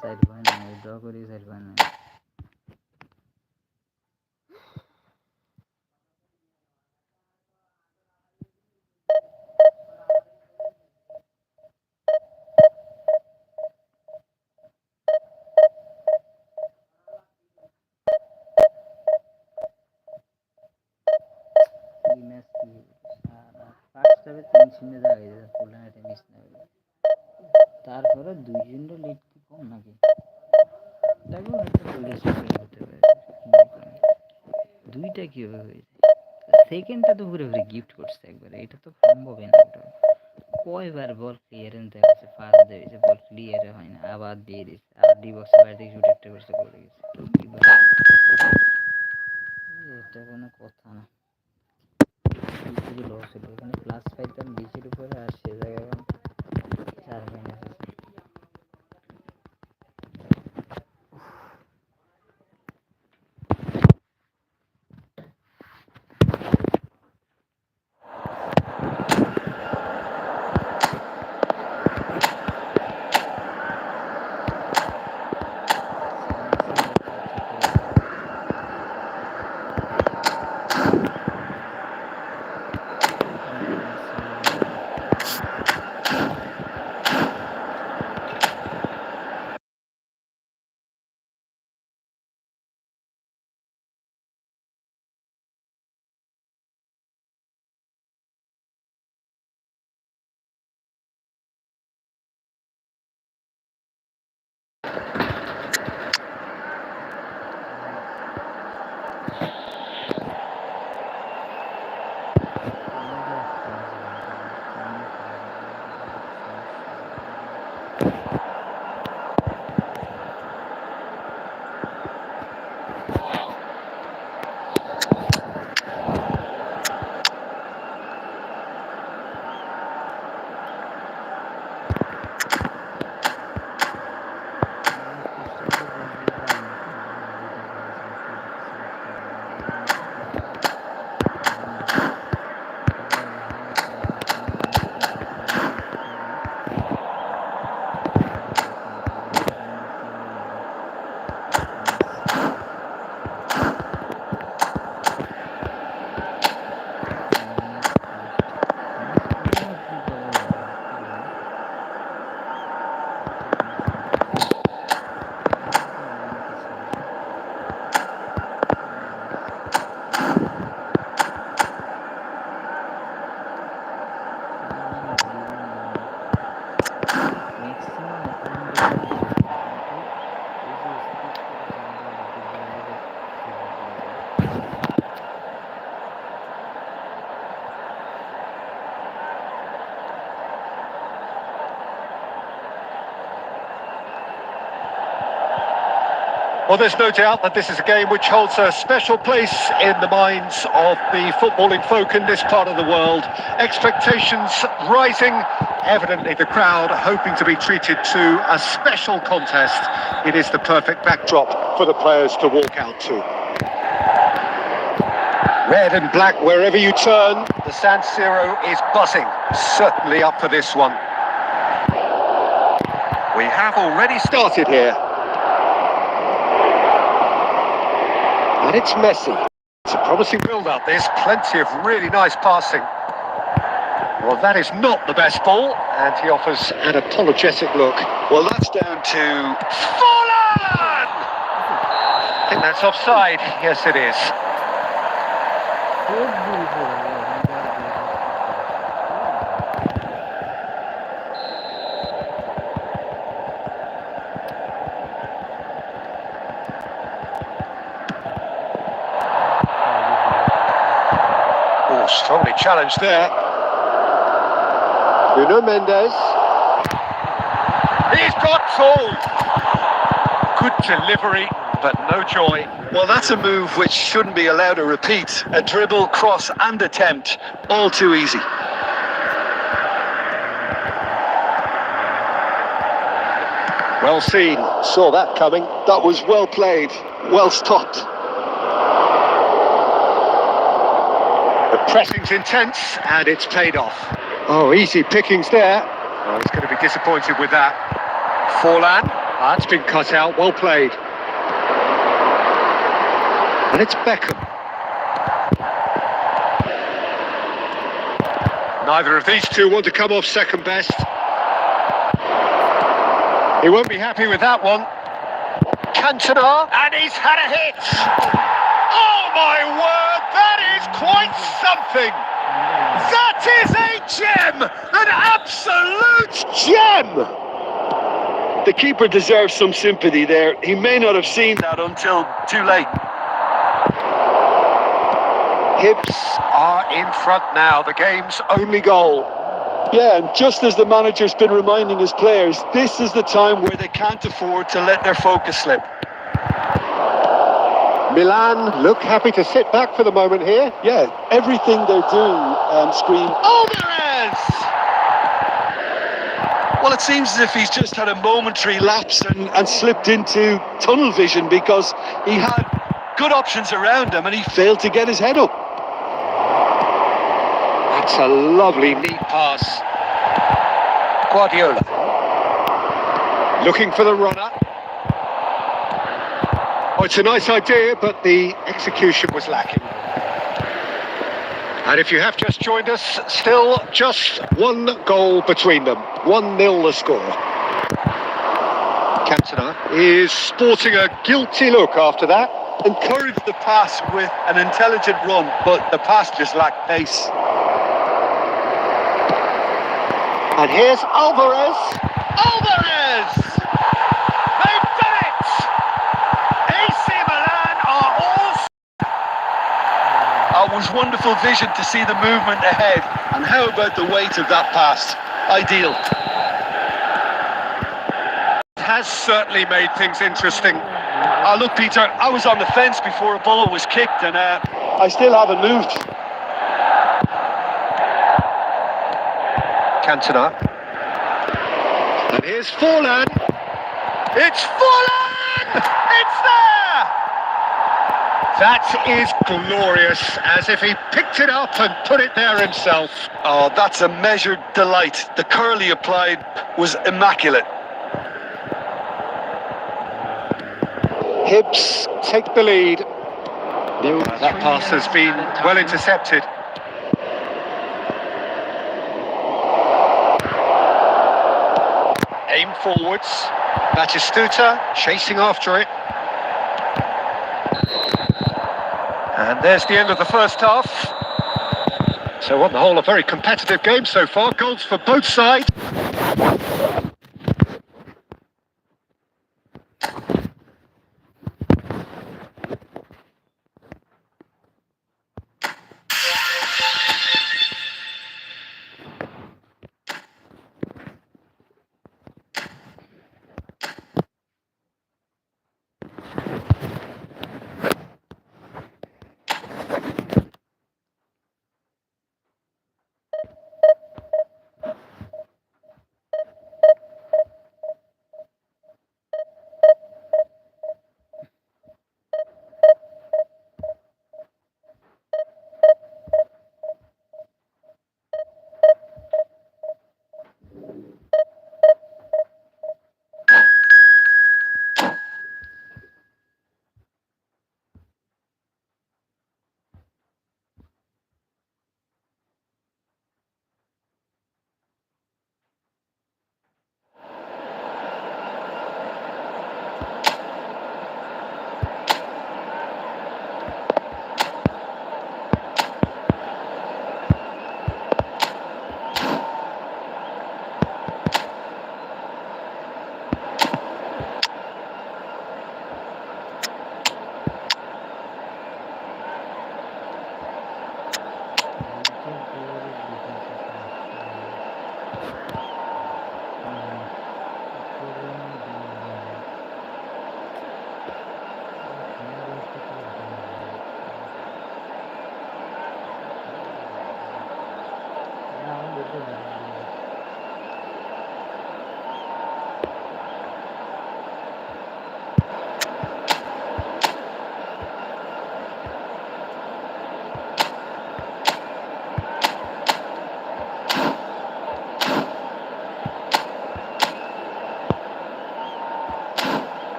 side point নাই draw করি side point নাই তারপরে দুইজনের lead কি কম নাকি দুইটা কিভাবে হয়েছে সেকেন্ডটা তো ঘুরে ঘুরে গিফট করছে একবারে এটা তো সম্ভবই না কয়বার বল ক্লিয়ারেন্স দেখাচ্ছে ফার্স্ট দিয়েছে বল ক্লিয়ার হয় না আবার দিয়ে দিচ্ছে আবার ডি বক্সের বাইরে থেকে শুট একটা করছে করে গেছে এটা কোনো কথা না লস হলো এখানে প্লাস পাইতাম বিচের উপরে আর সে জায়গায় 4 minus Well, there's no doubt that this is a game which holds a special place in the minds of the footballing folk in this part of the world. Expectations rising, evidently the crowd hoping to be treated to a special contest. It is the perfect backdrop for the players to walk out to. Red and black wherever you turn, the San Siro is buzzing, certainly up for this one. We have already started here. And it's Messi. It's a promising build-up. There's plenty of really nice passing. Well, that is not the best ball, and he offers an apologetic look. Well, that's down to... Fallen! I think that's offside. Yes, it is. Oh, strongly challenged there. Bruno Mendes. He's got told. Good delivery, but no joy. Well, that's a move which shouldn't be allowed to repeat. A dribble, cross and attempt, all too easy. Well seen. Saw that coming. That was well played, well stopped. The pressing's intense, and it's paid off. Oh, easy pickings there. Oh, he's going to be disappointed with that. Forlan. That's been cut out. Well played. And it's Beckham. Neither of these two want to come off second best. He won't be happy with that one. Cantona. And he's had a hit. Oh my word, that is quite something. That is a gem, an absolute gem. The keeper deserves some sympathy there. He may not have seen that until too late. Hibs are in front now, the game's only goal. Yeah, and just as the manager's been reminding his players, this is the time where they can't afford to let their focus slip. Milan look happy to sit back for the moment here. Yeah, everything they're doing scream, Alvarez! well, it seems as if he's just had a momentary lapse and slipped into tunnel vision because he had good options around him and he failed to get his head up. That's a lovely, neat pass. Guardiola. Looking for the runner. Oh, it's a nice idea, but the execution was lacking. And if you have just joined us, still just one goal between them. 1-0 the score. Cantona is sporting a guilty look after that. Encouraged the pass with an intelligent run, but the pass just lacked pace. And here's Alvarez. Alvarez! They've done it! AC Milan are all... It was wonderful vision to see the movement ahead. And how about the weight of that pass? Ideal. Has certainly made things interesting. Look, Peter, I was on the fence before a ball was kicked and I still haven't moved. Cantona. And here's Forlan. It's Forlan! It's there! That is glorious, as if he picked it up and put it there himself. Oh, that's a measured delight. The curl he applied was immaculate. Hibs take the lead. That pass has been well intercepted. Aim forwards. Batistuta chasing after it. And there's the end of the first half. So on the whole, a very competitive game so far. Goals for both sides.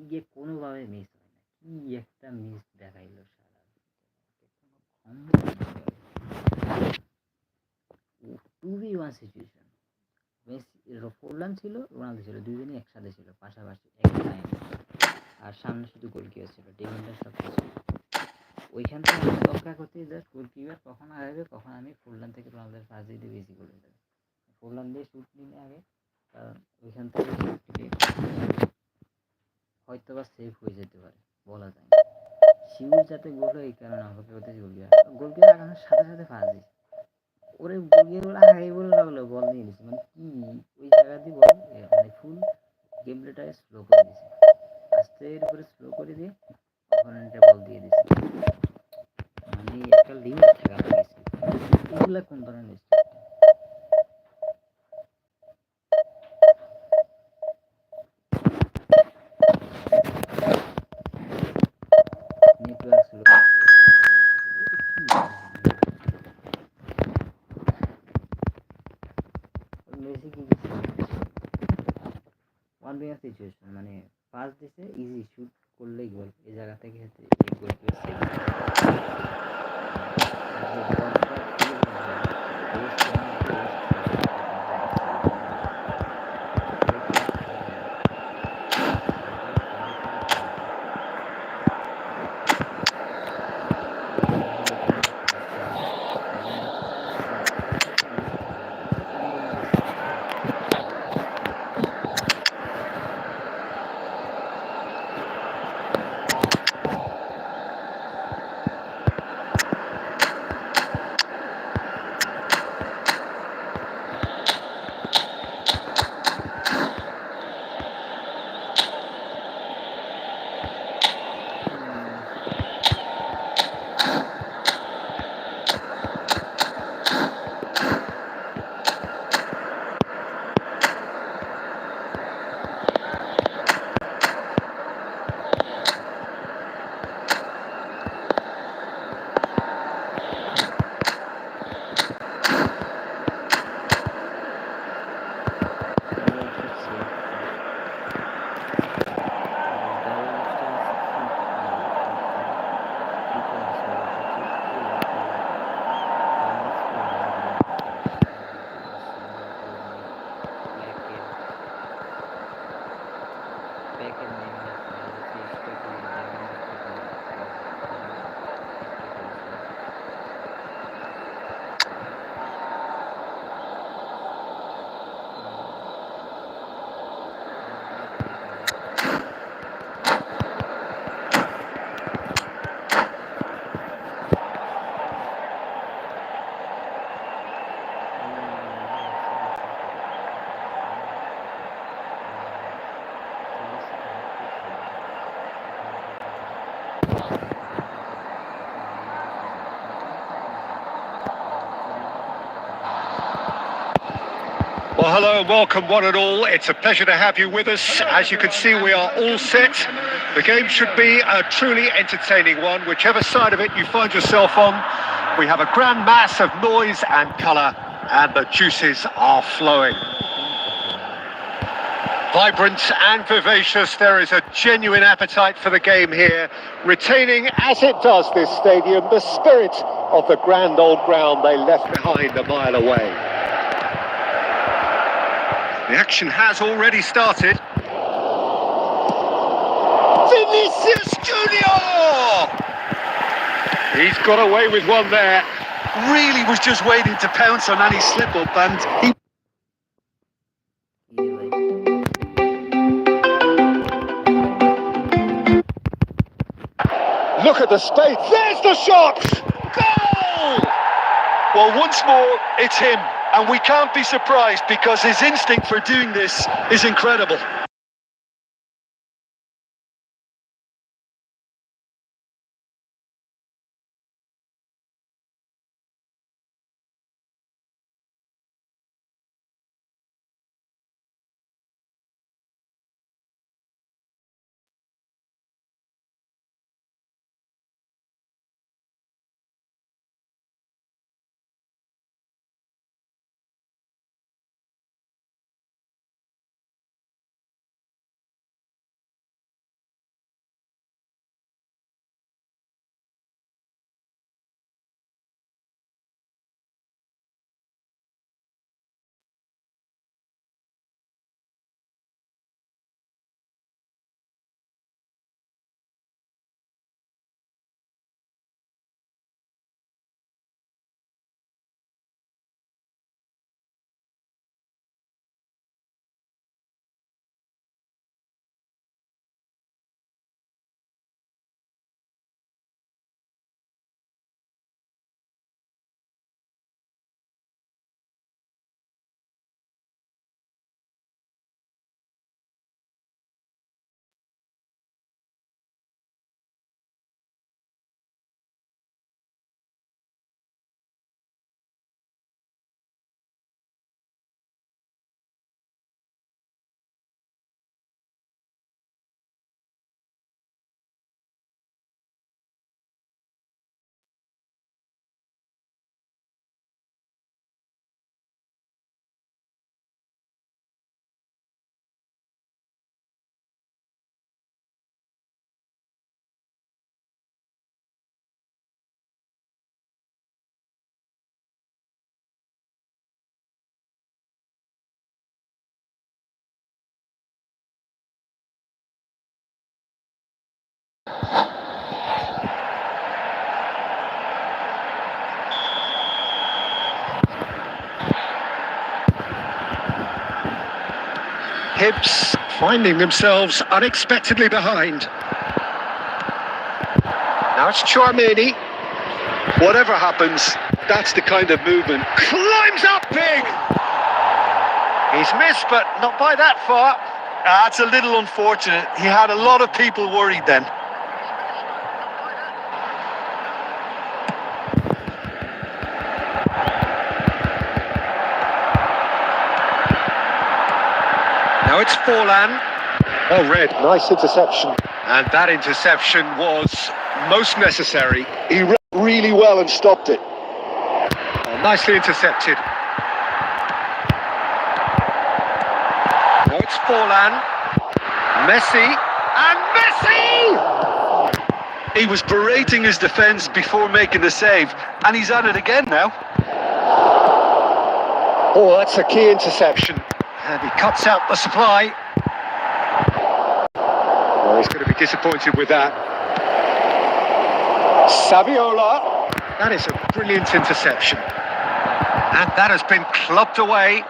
ইয়ে কোনোভাবে miss হয় না, কি একটা miss দেখাইলো সারা, two v one situation. Forlan ছিল, Ronaldo ছিল, দুজনই একসাথে ছিল পাশাপাশি এক লাইন, আর সামনে শুধু গোলকিপার ছিল, ডিফেন্ডার সব কিছু। ওইখান থেকে আমি অপেক্ষা করতে জাস্ট গোলকিপার কখন আগাবে, কখন আমি ফোরলান থেকে রোনালদোর পাস দিয়ে বেশি করে দেবে। ফোরলান দিয়ে শুট নিলে আগে, কারণ ওইখান থেকে হয়তো বা সেফ হয়ে যেতে পারে, বলা যায় না। শিউর যাতে গোল হয় এই কারণে আমাকে করতেছি গোলকিপার আগানোর সাথে সাথে পাস দিচ্ছে, ওরে গোলকিপার আগে বলে লাগলো, বল নিয়ে নিচ্ছে, মানে কি ওই জায়গা দিয়ে বল মানে ফুল গেম প্লেটা স্লো করে দিছে, আস্তের উপরে স্লো করে দিয়ে অপোনেন্টে বল দিয়ে দিছে, মানে একটা লিমিট থাকা লাগছে। এগুলা কোন ধরনের নেটওয়ার্ক স্লো দিছে কি ওয়ান বিং সিচুয়েশন মানে পাস দিছে ইজি শুট করলেই গোল এই জায়গা থেকে এই গোলটা save Well, hello and welcome one and all. It's a pleasure to have you with us. As you can see, we are all set. The game should be a truly entertaining one, whichever side of it you find yourself on. We have a grand mass of noise and colour, and the juices are flowing. Vibrant and vivacious, there is a genuine appetite for the game here, retaining, as it does this stadium, the spirit of the grand old ground they left behind a mile away. The action has already started. Vinicius Junior! He's got away with one there. Really was just waiting to pounce on any slip-up, and he... Look at the space. There's the shot! Goal! Well, once more, it's him. And we can't be surprised because his instinct for doing this is incredible. Hibs finding themselves unexpectedly behind. Now it's Chouameni. Whatever happens, that's the kind of movement. Climbs up big! He's missed, but not by that far. That's a little unfortunate. He had a lot of people worried then. Now it's Forlan. Oh, Red, nice interception. And that interception was most necessary. He read really well and stopped it. Oh, nicely intercepted. Now it's Forlan. Messi. And Messi! He was berating his defence before making the save, and he's at it again now. Oh, that's a key interception. And he cuts out the supply. Well, he's going to be disappointed with that. Saviola. That is a brilliant interception. And that has been clubbed away.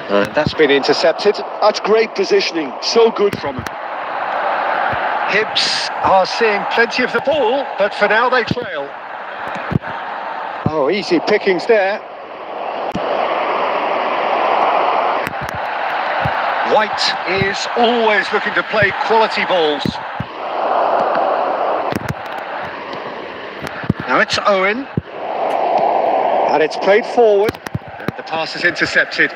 And that's been intercepted. That's great positioning. So good from him. Hibs are seeing plenty of the ball, but for now they trail. Oh, easy pickings there. White is always looking to play quality balls. Now it's Owen. And it's played forward. And the pass is intercepted.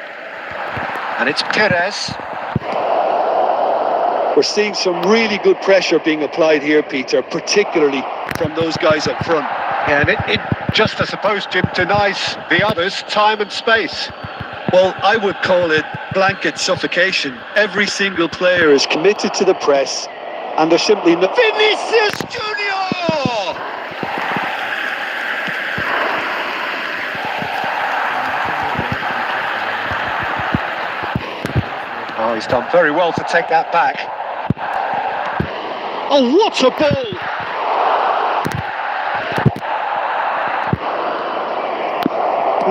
And it's Perez. We're seeing some really good pressure being applied here, Peter, particularly from those guys up front. And it just, I suppose, Jim, denies the others time and space. Well, I would call it blanket suffocation. Every single player is committed to the press, and there's simply no... Vinicius Junior! Oh, he's done very well to take that back. Oh, what a ball!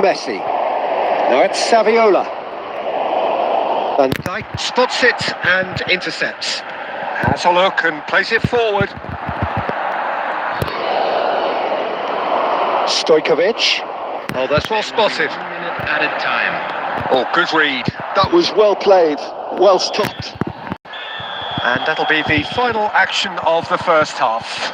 Messi. Now it's Saviola. Van Dijk spots it and intercepts. Has a look and plays it forward. Stojkovic. Oh, that's well spotted. 1 minute added time. Oh, good read. That was well played, well stopped. And that'll be the final action of the first half.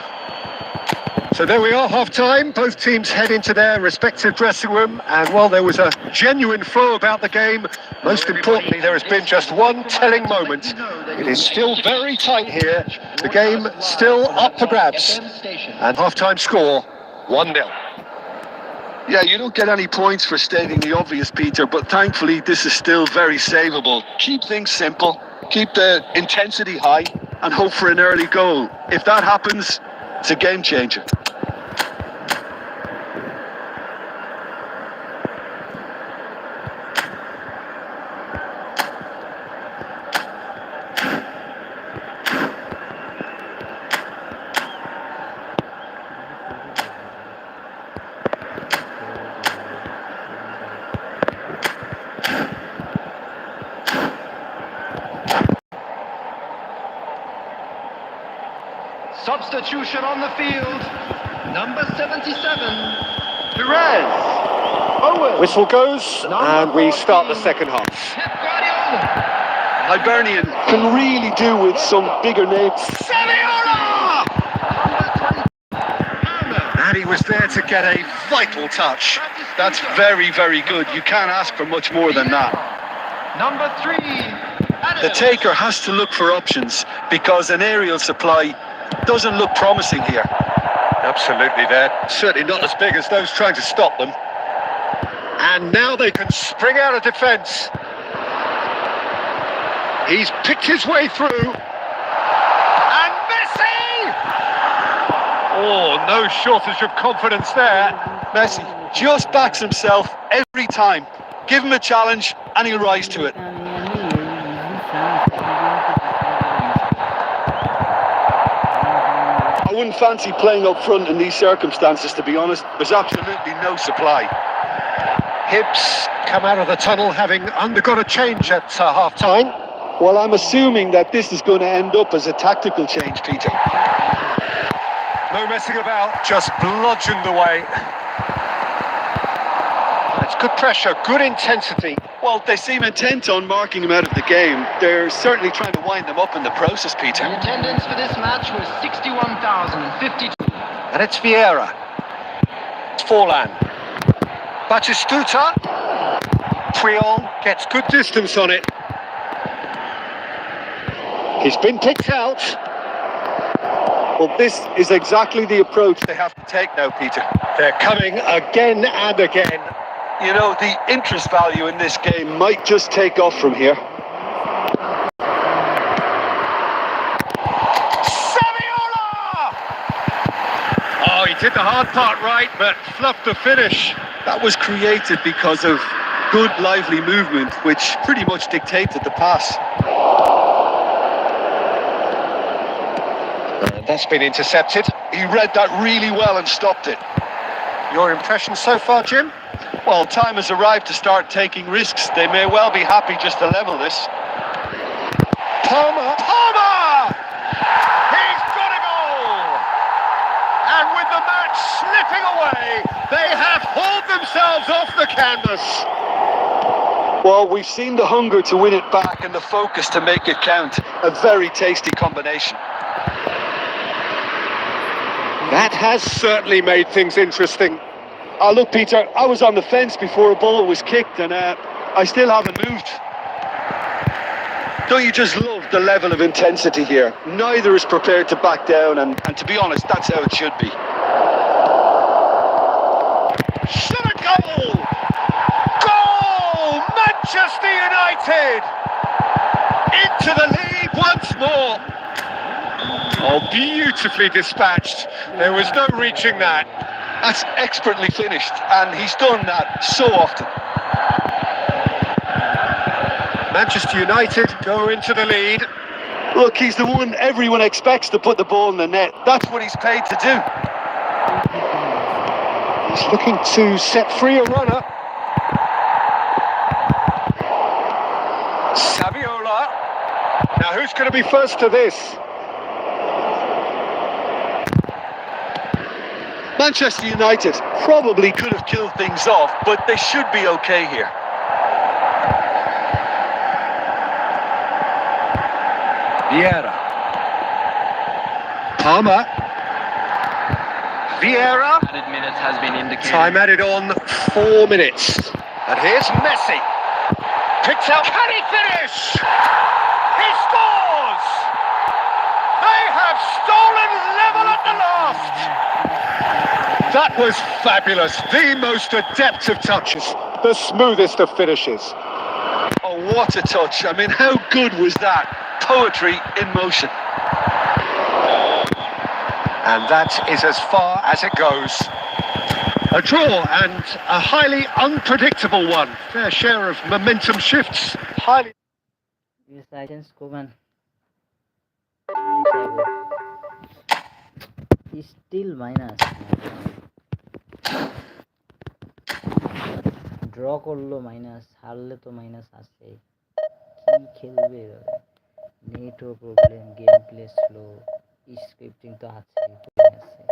So there we are, half-time. Both teams head into their respective dressing room. And while there was a genuine flow about the game, most importantly, there has been just one telling moment. It is still very tight here. The game still up for grabs. And half-time score, 1-0. Yeah, you don't get any points for stating the obvious, Peter, but thankfully this is still very savable. Keep things simple, keep the intensity high, and hope for an early goal. If that happens, it's a game changer. Substitution on the field. Number 77, Perez. Owen. Whistle goes, and we start the second half. Pep Guardiola. Hibernian can really do with some bigger names. Saviola! And he was there to get a vital touch. That's very, very good. You can't ask for much more than that. Number 3, The taker has to look for options because an aerial supply doesn't look promising here. Absolutely, they're certainly not as big as those trying to stop them. And now they can spring out of defence. He's picked his way through. And Messi! Oh, no shortage of confidence there. Messi just backs himself every time. Give him a challenge and he'll rise to it. I wouldn't fancy playing up front in these circumstances, to be honest. There's absolutely no supply. Hibs come out of the tunnel having undergone a change at half-time. Well, I'm assuming that this is going to end up as a tactical change, Peter. No messing about, just bludgeoned away. It's good pressure, good intensity. Well, they seem intent on marking him out of the game. They're certainly trying to wind them up in the process, Peter. The attendance for this match was 61,052. And it's Vieira. It's Forlan. Batistuta. Puyol gets good distance on it. He's been picked out. Well, this is exactly the approach they have to take now, Peter. They're coming again and again. You know, the interest value in this game might just take off from here. Saviola! Oh, he did the hard part right, but fluffed the finish. That was created because of good, lively movement, which pretty much dictated the pass. That's been intercepted. He read that really well and stopped it. Your impression so far, Jim? Well, time has arrived to start taking risks. They may well be happy just to level this. Palmer! He's got a goal! And with the match slipping away, they have hauled themselves off the canvas. Well, we've seen the hunger to win it back and the focus to make it count. A very tasty combination. That has certainly made things interesting. Look, Peter, I was on the fence before a ball was kicked and I still haven't moved. Don't you just love the level of intensity here? Neither is prepared to back down and to be honest, that's how it should be. Shot a goal! Goal! Manchester United! Into the lead once more. Oh, beautifully dispatched. There was no reaching that. That's expertly finished, and he's done that so often. Manchester United go into the lead. Look, he's the one everyone expects to put the ball in the net. That's what he's paid to do. He's looking to set free a runner. Saviola. Now who's going to be first to this? Manchester United probably could have killed things off, but they should be okay here. Vieira. Palmer. Vieira. Added minutes has been indicated. Time added on 4 minutes. And here's Messi. Picked out. Can he finish? He scores! They have stolen level at the last. That was fabulous. The most adept of touches. The smoothest of finishes. Oh, what a touch. I mean, how good was that? Poetry in motion. And that is as far as it goes. A draw and a highly unpredictable one. Fair share of momentum shifts. Highly. Yes, I can score, man. He's still minus. Draw করলো minus, হারলে তো minus আসছেই। কি খেলবে? নেটও problem, game play slow, scripting তো আছেই, আছে।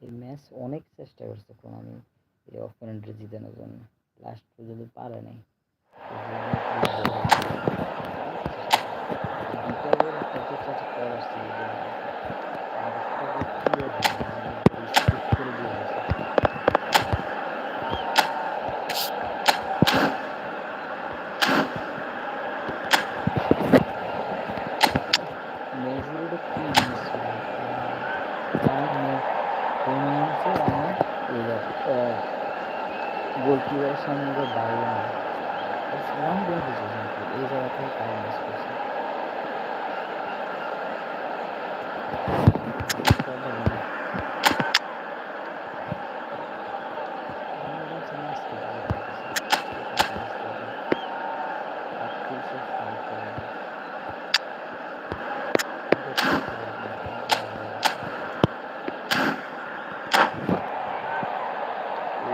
এই ম্যাচ অনেক চেষ্টা করছে প্রণামী এই অপোনেন্টকে জিতানোর জন্য, লাস্ট পর্যন্ত পারে নাই। গোলকিপারের সামনে দাঁড়িয়ে না, এই জায়গা থেকে টাইম মিস করছে।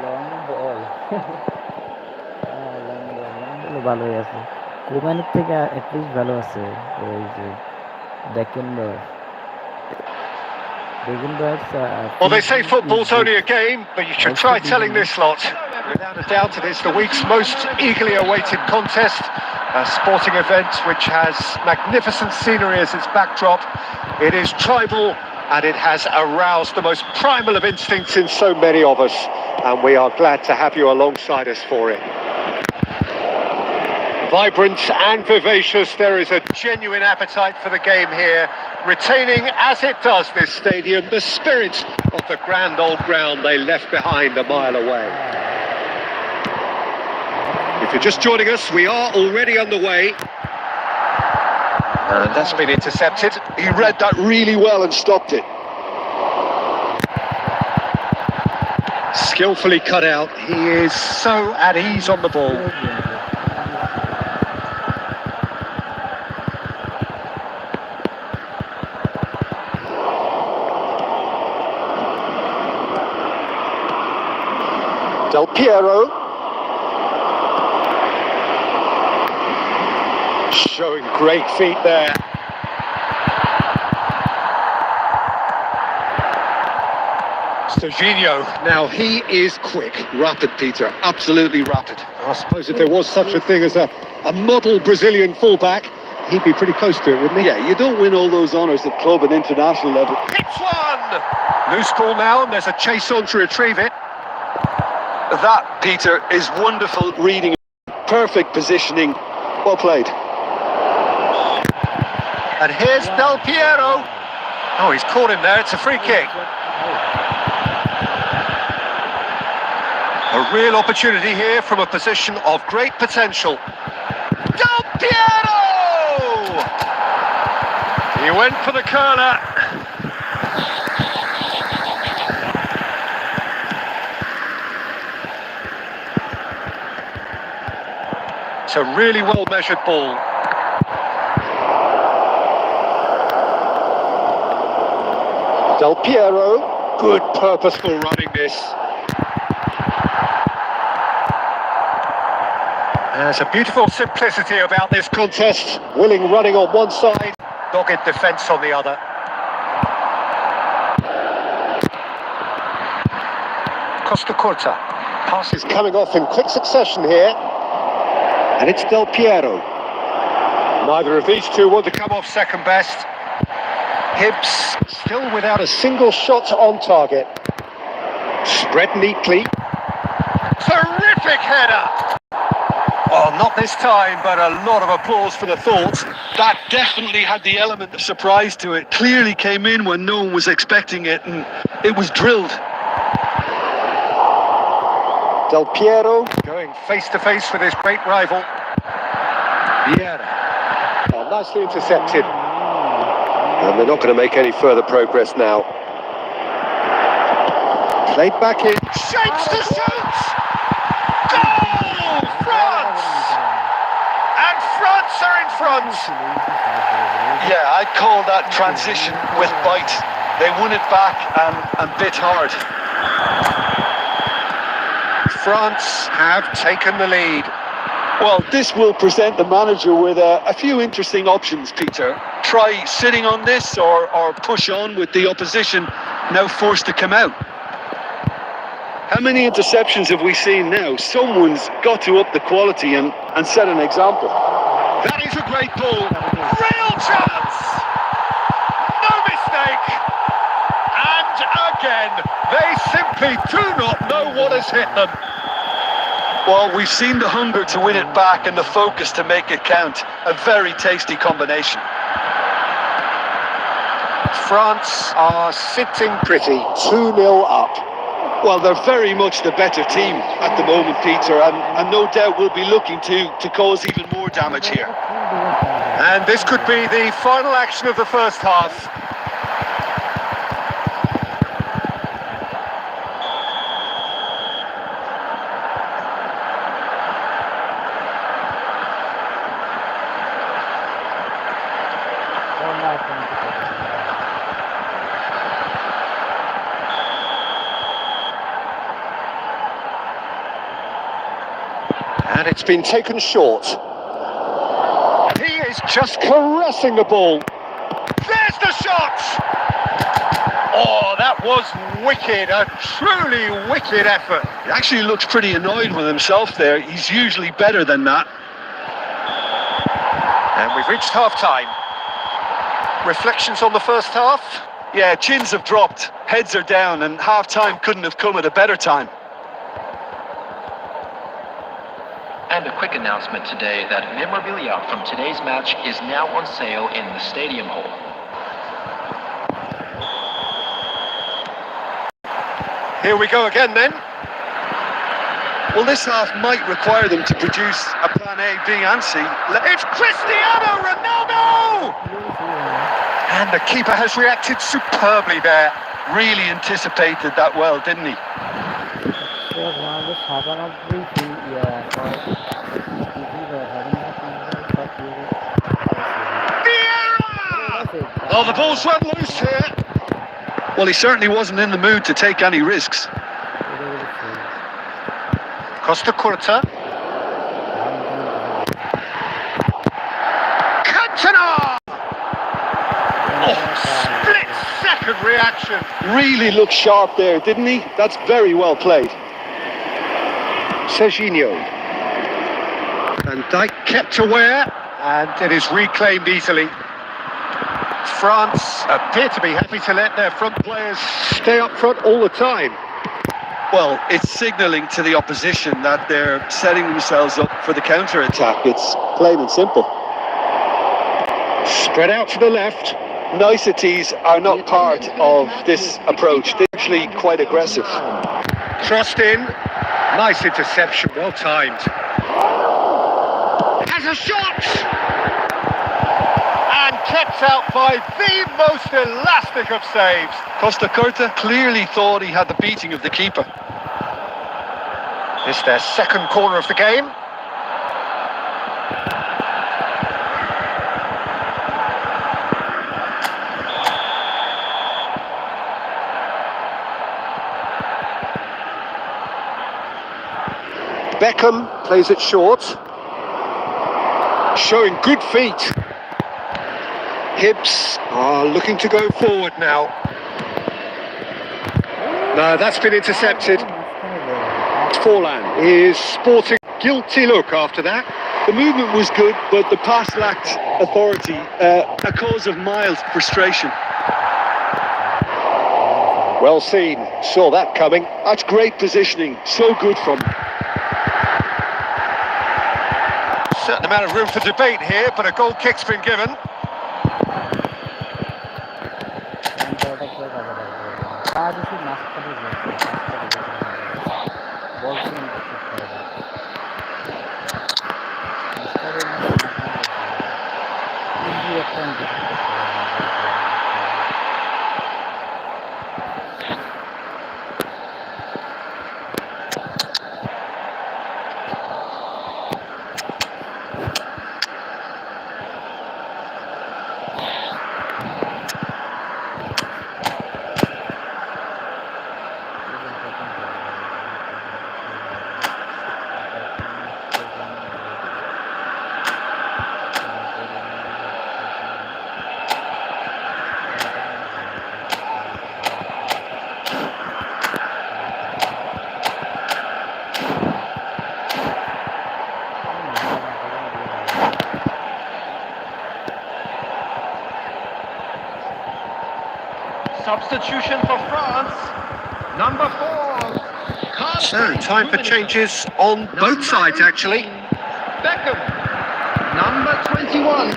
লং বল ভালোই আছে, কোম্যানের থেকে অ্যাটলিস্ট ভালো আছে। ওই যে Well, they say football's only a game, but you should try telling this lot. Without a doubt, it is the week's most eagerly awaited contest, a sporting event which has magnificent scenery as its backdrop. It is tribal, and it has aroused the most primal of instincts in so many of us, and we are glad to have you alongside us for it. Vibrant and vivacious, there is a genuine appetite for the game here, retaining, as it does this stadium, the spirit of the grand old ground they left behind a mile away. If you're just joining us, we are already underway. And that's been intercepted. He read that really well and stopped it. Skillfully cut out. He is so at ease on the ball. Del Piero. Showing great feet there. Serginho. Now he is quick. Rapid, Peter. Absolutely rapid. I suppose if there was such a thing as a model Brazilian fullback, he'd be pretty close to it, wouldn't he? Yeah, you don't win all those honours at club and international level. Hits one! Loose ball now, and there's a chase on to retrieve it. That, Peter, is wonderful reading. Perfect positioning. Well played. And here's Del Piero. Oh, he's caught him there. It's a free kick. A real opportunity here from a position of great potential. Del Piero! He went for the curler. It's a really well-measured ball. Del Piero, good purposeful running this. There's a beautiful simplicity about this contest. Willing running on one side, dogged defence on the other. Costa Curta. Pass is coming off in quick succession here. And it's Del Piero. Neither of these two want to come off second best. Hibbs still without a single shot on target. Spread neatly. Terrific header! Oh, not this time, but a lot of applause for the thought. That definitely had the element of surprise to it. Clearly came in when no one was expecting it, and it was drilled. Del Piero going face to face with his great rival. Vieira. Oh, nicely intercepted. And they're not going to make any further progress now. Played back in. Shapes to shoot! Goal! France! And France are in front! Yeah, I'd call that transition with bite. They won it back and bit hard. France have taken the lead. Well, this will present the manager with a few interesting options, Peter. Try sitting on this or push on with the opposition now forced to come out. How many interceptions have we seen now? Someone's got to up the quality and set an example. That is a great ball. Real chance! No mistake! And again, they simply do not know what has hit them. Well, we've seen the hunger to win it back and the focus to make it count. A very tasty combination. France are sitting pretty, 2-0 up. Well, they're very much the better team at the moment, Peter, and no doubt will be looking to cause even more damage here. And this could be the final action of the first half. And it's been taken short. He is just caressing the ball. There's the shot! Oh, that was wicked, a truly wicked effort. He actually looks pretty annoyed with himself there. He's usually better than that. And we've reached half-time. Reflections on the first half? Yeah, chins have dropped, heads are down, and half-time couldn't have come at a better time. And a quick announcement today that memorabilia from today's match is now on sale in the stadium hall. Here we go again then. Well, this half might require them to produce a plan A, B and C. It's Cristiano Ronaldo! And the keeper has reacted superbly there. Really anticipated that well, didn't he? Oh, the ball's run loose here. Well, he certainly wasn't in the mood to take any risks. Costa Curta. Cantona! Oh, split-second reaction. Really looked sharp there, didn't he? That's very well played. Serginho. And Dijk kept aware, and it is reclaimed easily. France appear to be happy to let their front players stay up front all the time. Well, it's signalling to the opposition that they're setting themselves up for the counter-attack. It's plain and simple. Spread out to the left. Niceties are not part of this approach. They're actually quite aggressive. Crossed in. Nice interception, well timed. Has a shot! And kept out by the most elastic of saves. Costa Curta clearly thought he had the beating of the keeper. It's their second corner of the game. Beckham plays it short. Showing good feet. Hibbs are looking to go forward now. No, that's been intercepted. Forlan is sporting a guilty look after that. The movement was good, but the pass lacked authority, a cause of mild frustration. Well seen, saw that coming. That's great positioning, so good from him. Certain amount of room for debate here, but a goal kick's been given. Substitution for France. Number 4. So, time for changes on both sides, actually. Beckham. Number 21.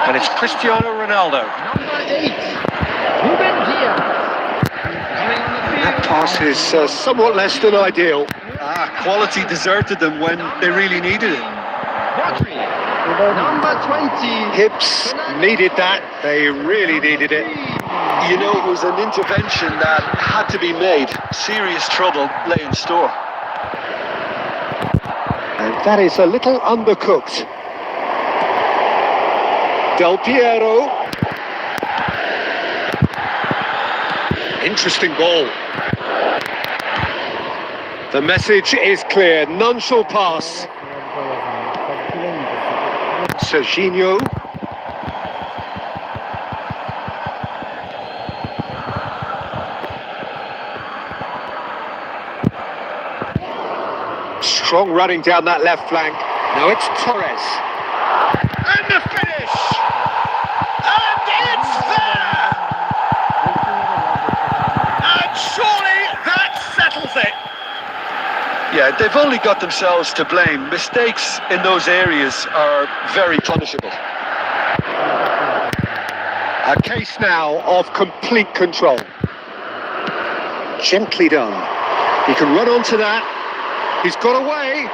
And it's Cristiano Ronaldo. Number 8. Ruben Diaz. Coming on the field. That pass is somewhat less than ideal. Quality deserted them when they really needed it. Rodri. Number 20. Hibbs needed that. They really needed it. You know, it was an intervention that had to be made. Serious trouble lay in store. And that is a little undercooked. Del Piero. Interesting ball. The message is clear. None shall pass. Serginho. Strong running down that left flank. Now it's Torres. And the finish! And it's there! And surely that settles it! Yeah, they've only got themselves to blame. Mistakes in those areas are very punishable. A case now of complete control. Gently done. He can run onto that. He's got away.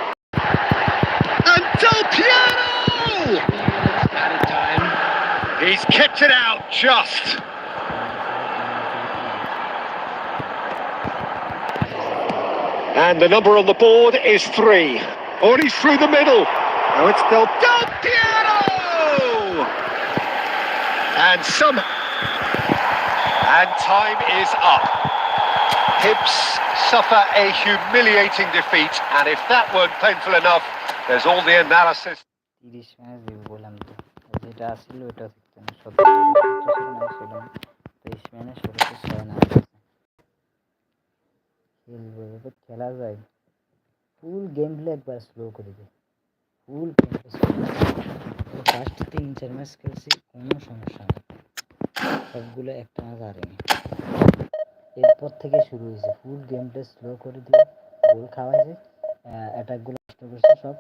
And Del Piero! Added time. He's kept it out just. And the number on the board is 3. Oh, and he's through the middle. Now it's Del Piero! And time is up. Hibs suffer a humiliating defeat, and if that weren't painful enough, there's all the analysis. 30 match দিব বললাম তো, যেটা আসছিল ওটা থাকতো না, 23 ম্যাচে 16 না খেলবো এবার, খেলা যায় ফুল গেম প্লে একবার স্লো করে দিই, ফুল গেম প্লে ফার্স্ট 3-4 ম্যাচ খেলছি, কোনো সমস্যা নেই, সবগুলো একটা ম্যাচ হারেনি। এরপর থেকে শুরু হয়েছে ফুল গেম প্লে স্লো করে দিয়ে গোল খাওয়াইছে, অ্যাটাকগুলো নষ্ট করছে সব।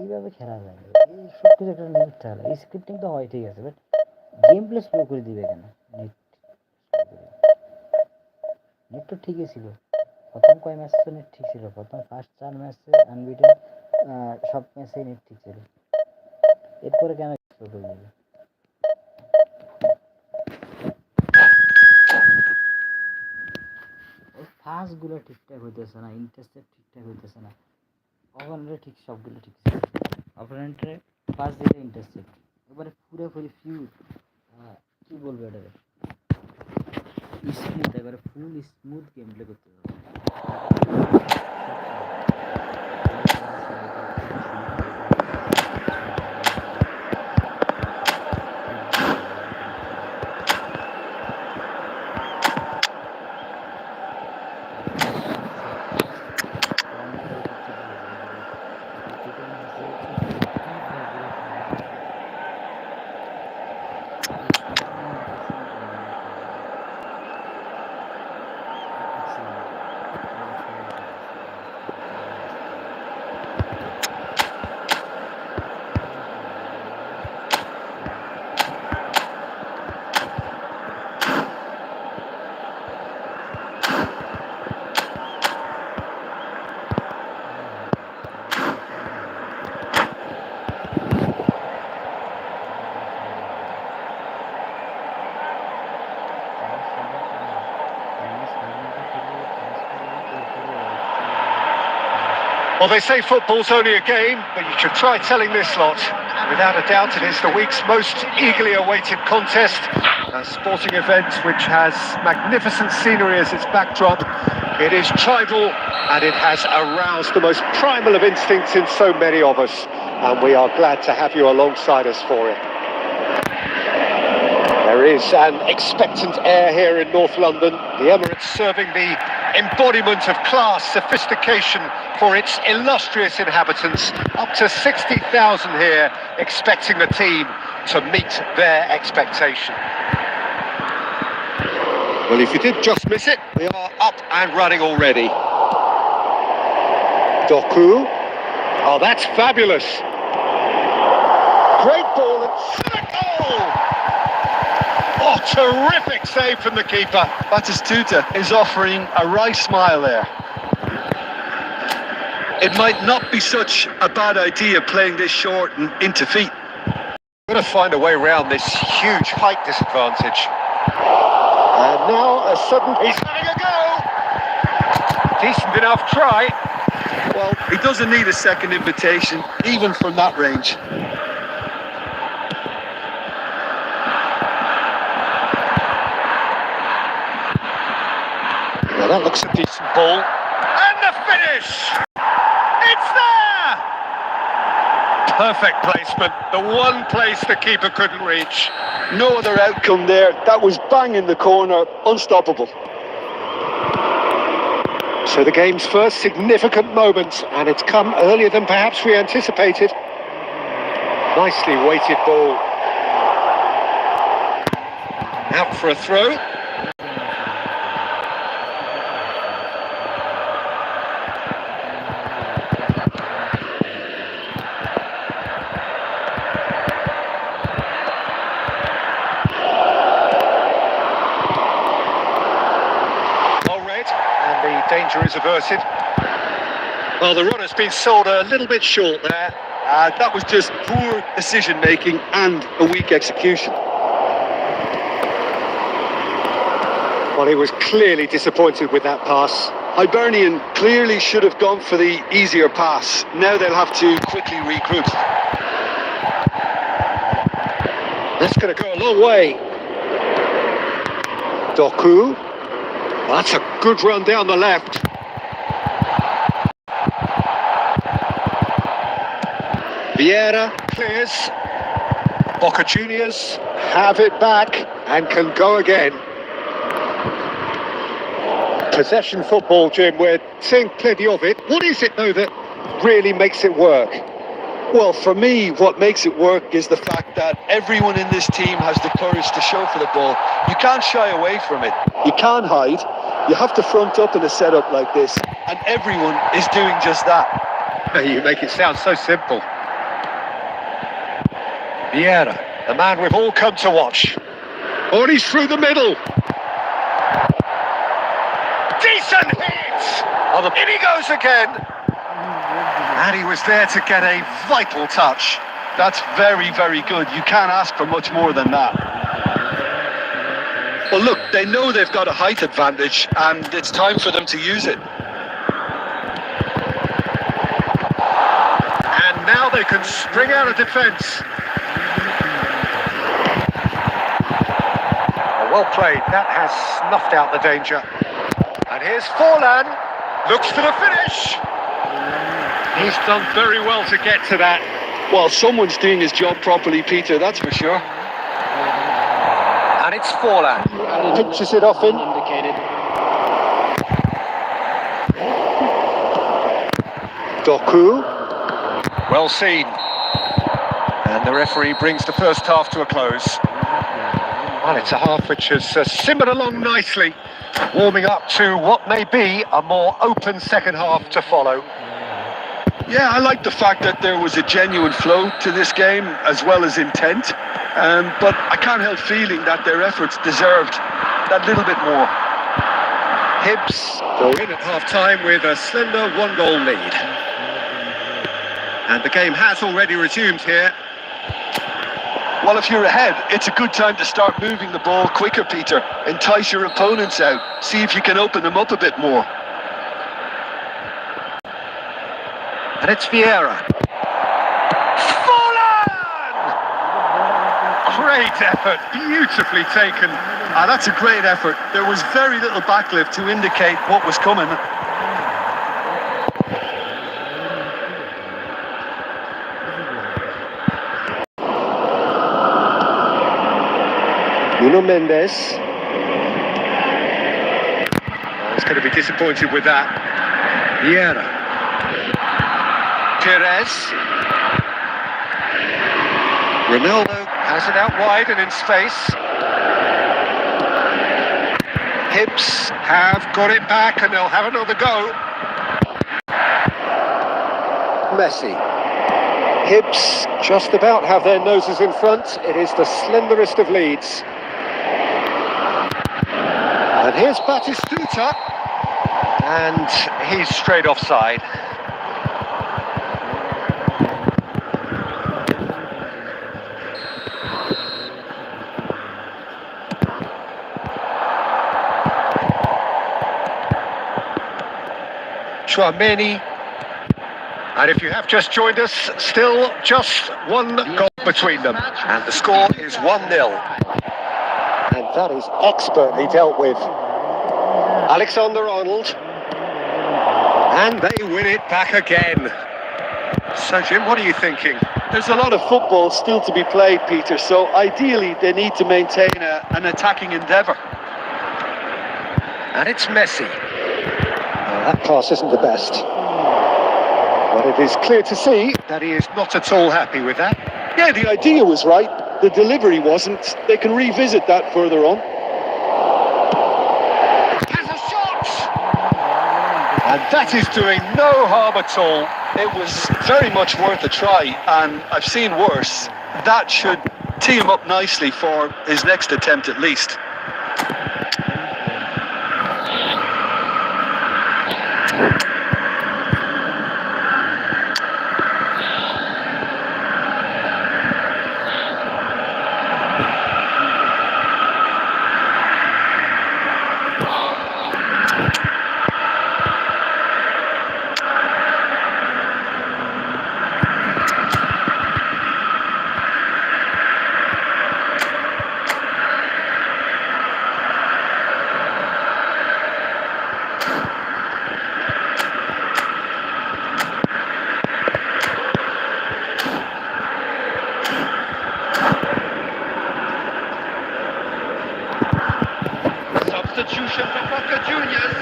এইভাবে খেলা যায়, এই সব কিছু একটা লিমিট থাকলে, এই স্ক্রিপ্টিং তো হয় ঠিক আছে, বাট গেম প্লে স্লো করে দিবে কেন? নেট তো ঠিকই ছিল, প্রথম কয় ম্যাচ তো নেট ঠিক ছিল, প্রথম ফার্স্ট 4 ম্যাচে আনবিটেন, সব ম্যাচেই নেট ঠিক ছিল, এরপরে কেন স্লো করে দিবে? পাসগুলো ঠিকঠাক হইতেছে না, ইন্টারসেপ্ট ঠিকঠাক হইতেছে না, অপোনেন্টের ঠিক সবগুলো ঠিক ছিল, অপোনেন্টের পাস দিলে ইন্টারসেপ্ট, এবারে পুরোপুরি কি বলবো এটাকে, স্মুথ, এবারে ফুল স্মুথ গেম প্লে করতে হবে। Well, they say football's only a game, but you should try telling this lot. Without a doubt, it is the week's most eagerly awaited contest. A sporting event which has magnificent scenery as its backdrop. It is tribal, and it has aroused the most primal of instincts in so many of us. And we are glad to have you alongside us for it. There is an expectant air here in North London. The Emirates serving the embodiment of class, sophistication for its illustrious inhabitants. Up to 60,000 here, expecting the team to meet their expectation. Well, if you did just miss it, we are up and running already. Doku. Oh, that's fabulous. Great ball and goal! Oh, terrific save from the keeper. Batistuta is offering a wry smile there. It might not be such a bad idea playing this short and into feet. Got to find a way around this huge height disadvantage. And now a sudden... He's having a go! Decent enough try. Well, he doesn't need a second invitation, even from that range. Well, that looks a decent ball. And the finish! It's there! Perfect placement, the one place the keeper couldn't reach. No other outcome there. That was bang in the corner, unstoppable. So the game's first significant moment, and it's come earlier than perhaps we anticipated. Nicely weighted ball. Out for a throw. Danger is averted. Well, the runner's been sold a little bit short there. That was just poor decision making and a weak execution. Well, he was clearly disappointed with that pass. Hibernian clearly should have gone for the easier pass. Now they'll have to quickly regroup. That's going to go a long way. Doku. That's a good run down the left. Vieira clears. Boca Juniors have it back and can go again. Possession football, Jim, we're seeing plenty of it. What is it, though, that really makes it work? Well, for me, what makes it work is the fact that everyone in this team has the courage to show for the ball. You can't shy away from it. You can't hide. You have to front up in a setup like this, and everyone is doing just that. You make it sound so simple. Vieira, the man we've all come to watch. Oh, and he's through the middle. Decent hit! In he goes again. And he was there to get a vital touch. That's very, very good. You can't ask for much more than that. Well, look, they know they've got a height advantage, and it's time for them to use it. And now they can spring out of defence. Well played. That has snuffed out the danger. And here's Forlan. Looks for the finish. He's done very well to get to that. Well, someone's doing his job properly, Peter, that's for sure. And it's Forlan. Pitches it off in. Doku. Well seen. And the referee brings the first half to a close. Well, it's a half which has simmered along nicely, warming up to what may be a more open second half to follow. Yeah, I like the fact that there was a genuine flow to this game as well as intent, but I can't help feeling that their efforts deserved that little bit more. Hibs go in at half-time with a slender one-goal lead. And the game has already resumed here. Well, if you're ahead, it's a good time to start moving the ball quicker, Peter. Entice your opponents out. See if you can open them up a bit more. And it's Vieira. Forlan! Great effort, beautifully taken. That's a great effort. There was very little backlift to indicate what was coming. Nuno Mendes. He's going to be disappointed with that. Vieira. Perez. Ronaldo has it out wide and in space. Hibs have got it back and they'll have another go. Messi. Hibs just about have their noses in front. It is the slenderest of leads. And here's Batistuta. And he's straight offside. Chouameni. And if you have just joined us, still just one goal between them. And the score is 1-0. And that is expertly dealt with. Alexander-Arnold. And they win it back again. So, Jim, what are you thinking? There's a lot of football still to be played, Peter, so ideally they need to maintain an attacking endeavour. And it's Messi. That pass isn't the best. But it is clear to see that he is not at all happy with that. Yeah, the idea was right, the delivery wasn't. They can revisit that further on. Has a shot! And that is doing no harm at all. It was very much worth a try, and I've seen worse. That should tee him up nicely for his next attempt at least. Substitution for Boca Juniors.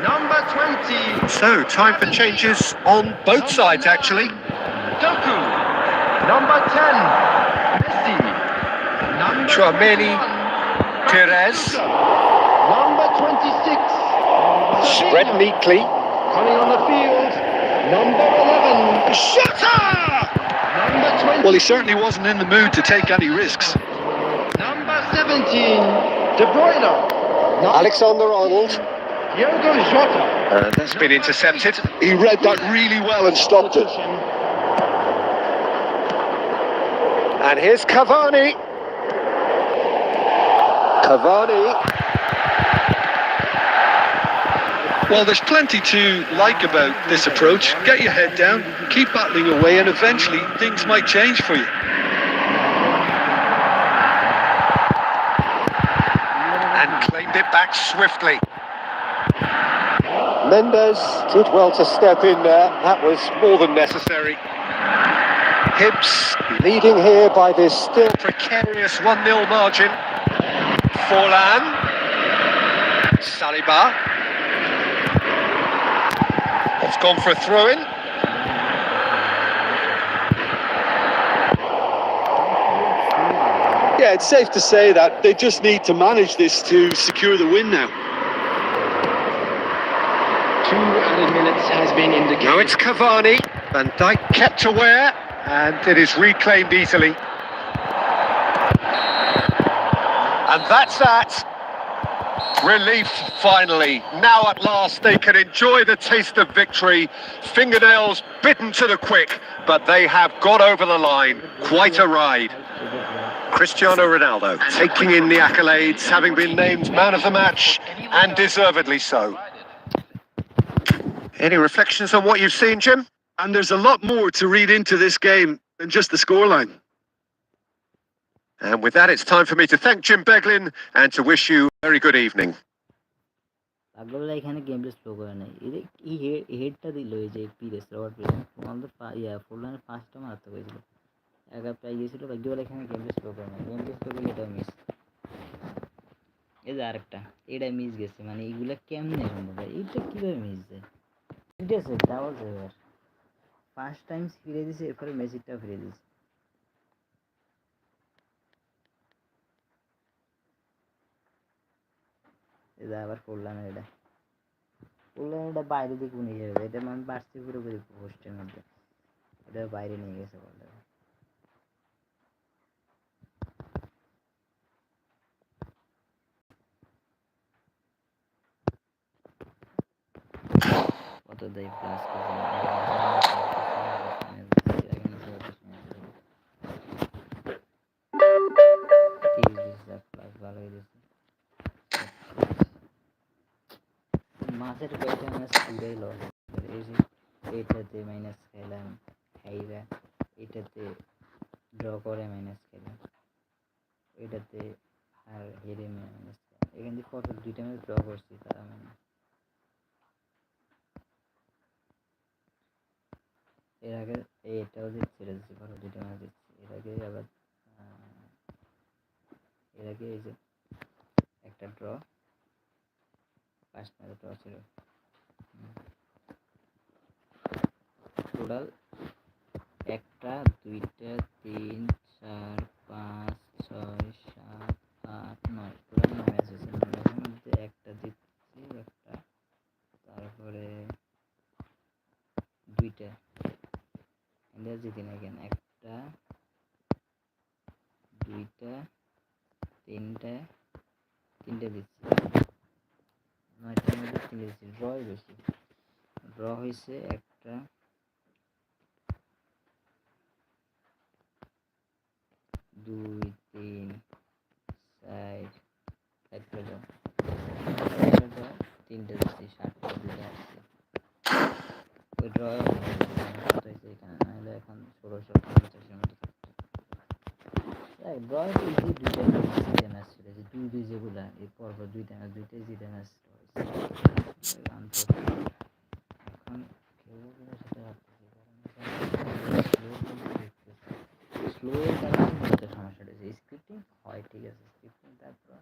Number 20. So, time for changes on both sides, actually. Doku. Number 10. Messi. Number Chouameni, 21, Perez. Number 26. Spread Fabinho. neatly. Coming on the field. Number 11. Shutter! Number 20. Well, he certainly wasn't in the mood to take any risks. Number 17. De Bruyne. Alexander-Arnold. Diogo Jota. That's been intercepted. He read that really well and stopped it. And here's Cavani. Well, there's plenty to like about this approach. Get your head down, keep battling away, and eventually things might change for you. And claimed it back swiftly. Mendes did well to step in there. That was more than necessary. Hibbs Leading here by this still precarious 1-0 margin. Forlan. Saliba. It's gone for a throw-in. Yeah, it's safe to say that they just need to manage this to secure the win now. 2 added minutes has been indicated. Now it's Cavani. Van Dijk kept aware, and it is reclaimed easily. And that's that. Relief, finally. Now at last they can enjoy the taste of victory. Fingernails bitten to the quick, but they have got over the line. Quite a ride. Cristiano Ronaldo taking in the accolades, having been named man of the match, and deservedly so. Any reflections on what you've seen, Jim? And there's a lot more to read into this game than just the scoreline. And with that, it's time for me to thank Jim Beglin and to wish you a very good evening. Agarwala এখানে game play slow করে নাই এই হেডটা দিল এই যে Pires Robert Pires ফুললানের পাঁচটা মারতে হয়েছিল একা প্রায় গিয়েছিল ভাগ্যওয়ালা এখানে গেম প্লে স্লো করে নাই গেম প্লে স্লো করলে এটাও মিস এই যে আরেকটা এটা মিস গেছে মানে এইগুলা কেমনে সম্ভব এইটা কীভাবে মিস যায় ঠিক আছে ডাবল সেভার ফার্স্ট টাইমস ফিরে দিয়েছে এরপরে মেসিটাও ফিরে দিয়েছে এটা আবার করলাম এটা বাইরে দিকে কোন হিসেবে এটা মানে বাড়ছে পুরোপুরি পোস্টের মধ্যে এটা বাইরে নিয়ে গেছে বলটা কত দেয় প্লাস প্লাস ভালো হয়ে গেছে মাসের কয়েকটা ম্যাচ পুরাই লস এই যে এইটাতে মাইনাস খেলাম খাইরা এটাতে ড্র করে মাইনাস খেলাম এটাতে আর হেরে মাইনাস এখান থেকে কত দুইটা ম্যাচ ড্র করছি তারা মানে এটাও জিতছিল, ভালো দুইটা ম্যাচ জিতছে। এর আগে এই যে একটা ড্র, ফার্স্ট ম্যাচে ড্র ছিল। টোটাল 1টা 2টা 3 4 5 6 7 8 9, টোটাল 9 ম্যাচ হয়েছে। 9 ম্যাচের মধ্যে একটা জিতছি, একটা, তারপরে 2টা ইন্ডিয়া জিতি না কেন, 1টা 2টা 3টা জিতছি। 9টার মধ্যে 3টে জিতছি, ড্রই বেশি। ড্র হয়েছে 1টা 2 3 4 1টা ড্র, 3টে জিতছি, 7টা 2টা আসছে। ওই ড্র কত হয়েছে এখানে, নাহলে এখন 1650-এর মতো থাকতো। ড্র হয়েছে ইজি, 2টা ম্যাচ ছিল, যে 2-2 যেগুলা এই পরপর 2টা ম্যাচ, 2টাই জিতে ম্যাচ হয়েছে। এখন খেলবো কিনা সেটা ভাবতেছি, স্লোর কারণে মূলত সমস্যাটা হয়েছে। স্ক্রিপ্টিং হয় ঠিক আছে, স্ক্রিপ্টিং তারপর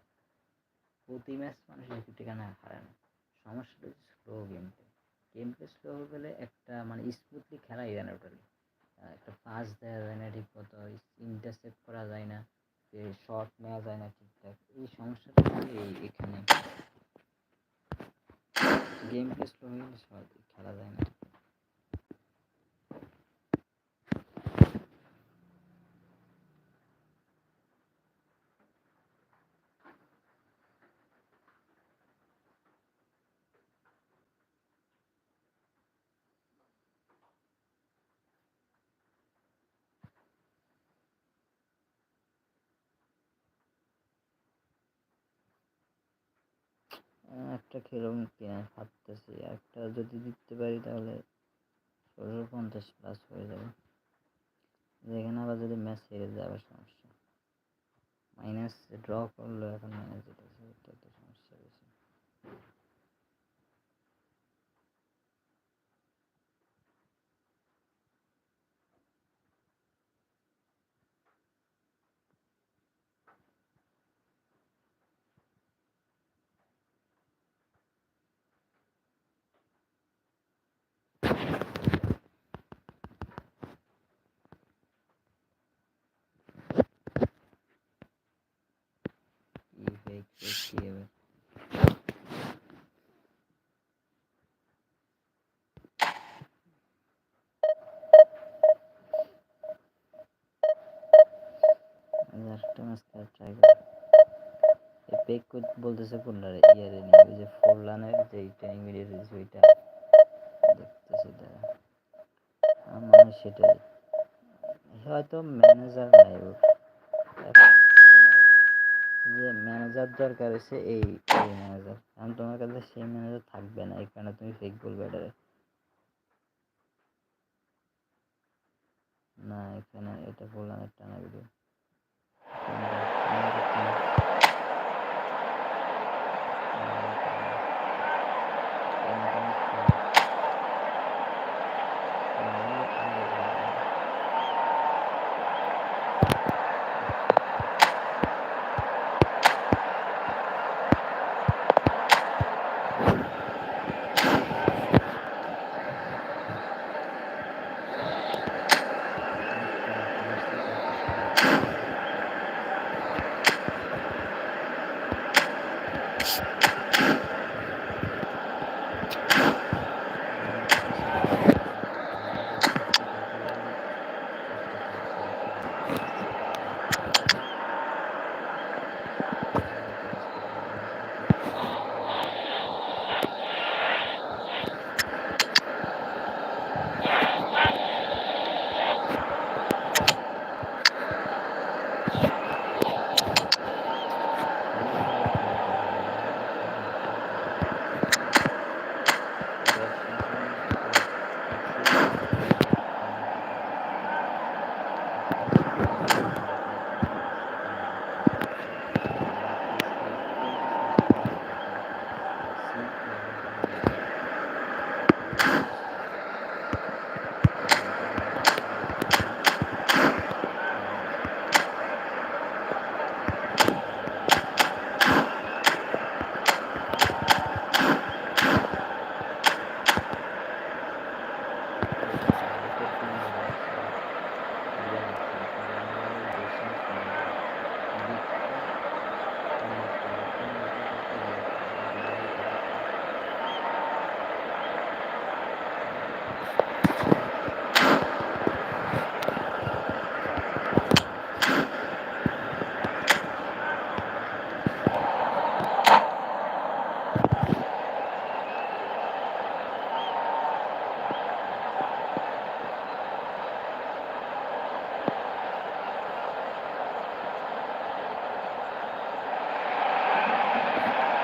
প্রতি ম্যাচ মানুষ স্ক্রিপ্টিং না হারে না, সমস্যাটা হচ্ছে স্লো গেম প্লে স্লো হয়ে গেলে একটা মানে স্মুথলি খেলাই যায় না, টোটালি একটা পাস দেওয়া যায় না ঠিক মতো, ইন্টারসেপ্ট করা যায় না, শট নেওয়া যায় না ঠিকঠাক। এই সমস্যাটা এখানে গেম প্লে স্লো হয়ে গেলে খেলা যায় না। একটা খেলুম কিনা ভাবতেছি, একটা যদি জিততে পারি তাহলে 1650+ হয়ে যাবে। যেখানে আবার যদি ম্যাচ হেরে যায় আবার সমস্যা, মাইনাস ড্র করলো, এখন মাইনাস যেতেছে, এটা একটা সমস্যা বেশি। কি এবার একটা ম্যাচ খেলার ট্রাই করি। এই পেক বলতেছে কোনটারে, ইয়ারে নিয়ে ওই যে ফোরলানের যে ট্রেনিং ভিডিও দিয়েছে ওইটা দেখতেছি, তারা আমার মনে হয় সেটাই। হয়তো ম্যানেজার নাই ওর, তোমার যে ম্যানেজার দরকার হয়েছে এই ম্যানেজার, কারণ তোমার কাছে সেই ম্যানেজার থাকবে না, এই কারণে তুমি ফেক বলবে এটারে। না এখানে এটা বললাম একটা না video,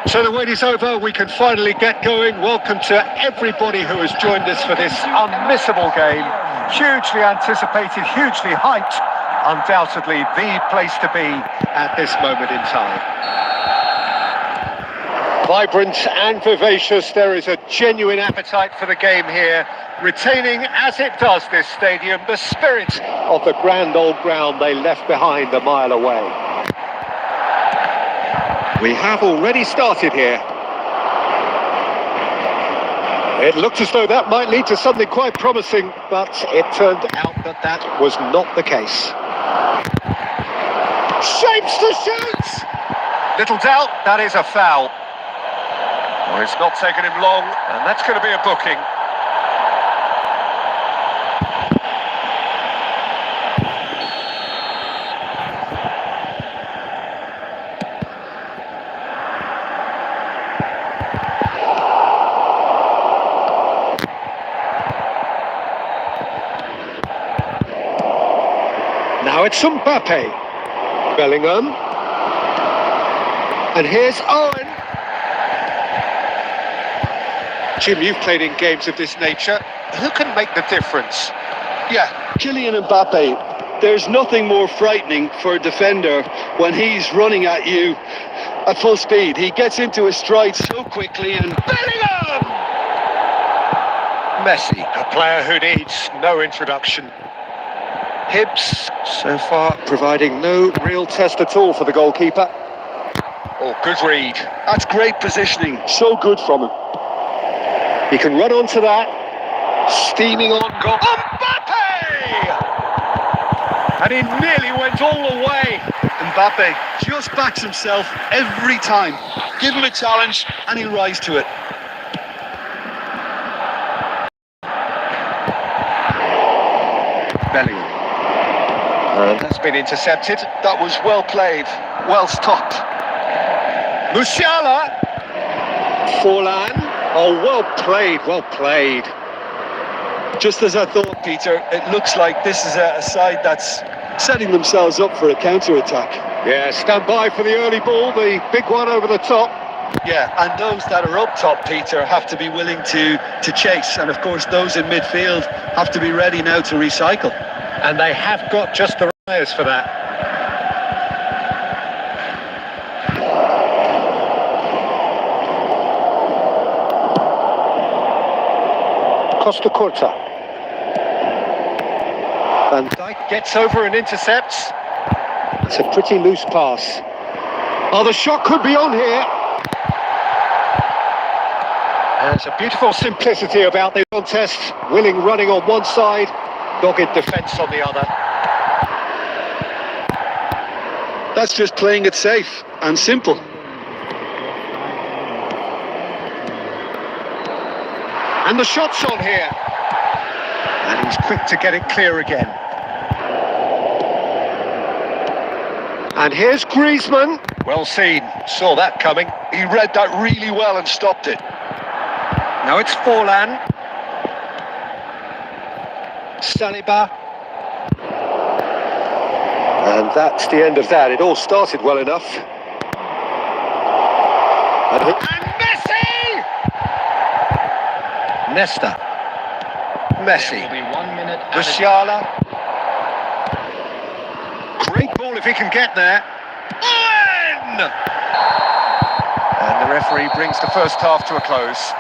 So the wait is over, we can finally get going. Welcome to everybody who has joined us for this unmissable game. Hugely anticipated, hugely hyped. Undoubtedly the place to be at this moment in time. Vibrant and vivacious, there is a genuine appetite for the game here, retaining, as it does this stadium, the spirit of the grand old ground they left behind a mile away. We have already started here. It looked as though that might lead to something quite promising, but it turned out that that was not the case. Shapes to shoot! Little doubt, that is a foul. Well, it's not taken him long, and that's going to be a booking. Now it's Mbappe. Bellingham. And here's Owen. Jim, you've played in games of this nature. Who can make the difference? Yeah, Kylian Mbappe. There's nothing more frightening for a defender when he's running at you at full speed. He gets into his stride so quickly and... Bellingham! Messi, a player who needs no introduction. Hibbs, so far, providing no real test at all for the goalkeeper. Oh, good read. That's great positioning. So good from him. He can run onto that. Steaming on goal. Mbappe! And he nearly went all the way. Mbappe just backs himself every time. Give him a challenge and he'll rise to it. Bellingham. And that's been intercepted. That was well played, well stopped. Musiala. Forlan. Oh, well played, well played. Just as I thought, Peter, it looks like this is a side that's setting themselves up for a counter-attack. Yeah, stand by for the early ball, the big one over the top. Yeah, and those that are up top, Peter, have to be willing to chase. And of course, those in midfield have to be ready now to recycle. And they have got just the players for that. Costa Curta. Van Dijk gets over and intercepts. It's a pretty loose pass. Oh, the shot could be on here. There's a beautiful simplicity about the contest. Willing running on one side, dogged defence on the other. That's just playing it safe and simple. And the shot's on here. And he's quick to get it clear again. And here's Griezmann. Well seen. Saw that coming. He read that really well and stopped it. Now it's Forlan. Saliba. And that's the end of that. It all started well enough. And Messi! Nesta. Messi. Musiala. Great ball if he can get there. Owen! And the referee brings the first half to a close.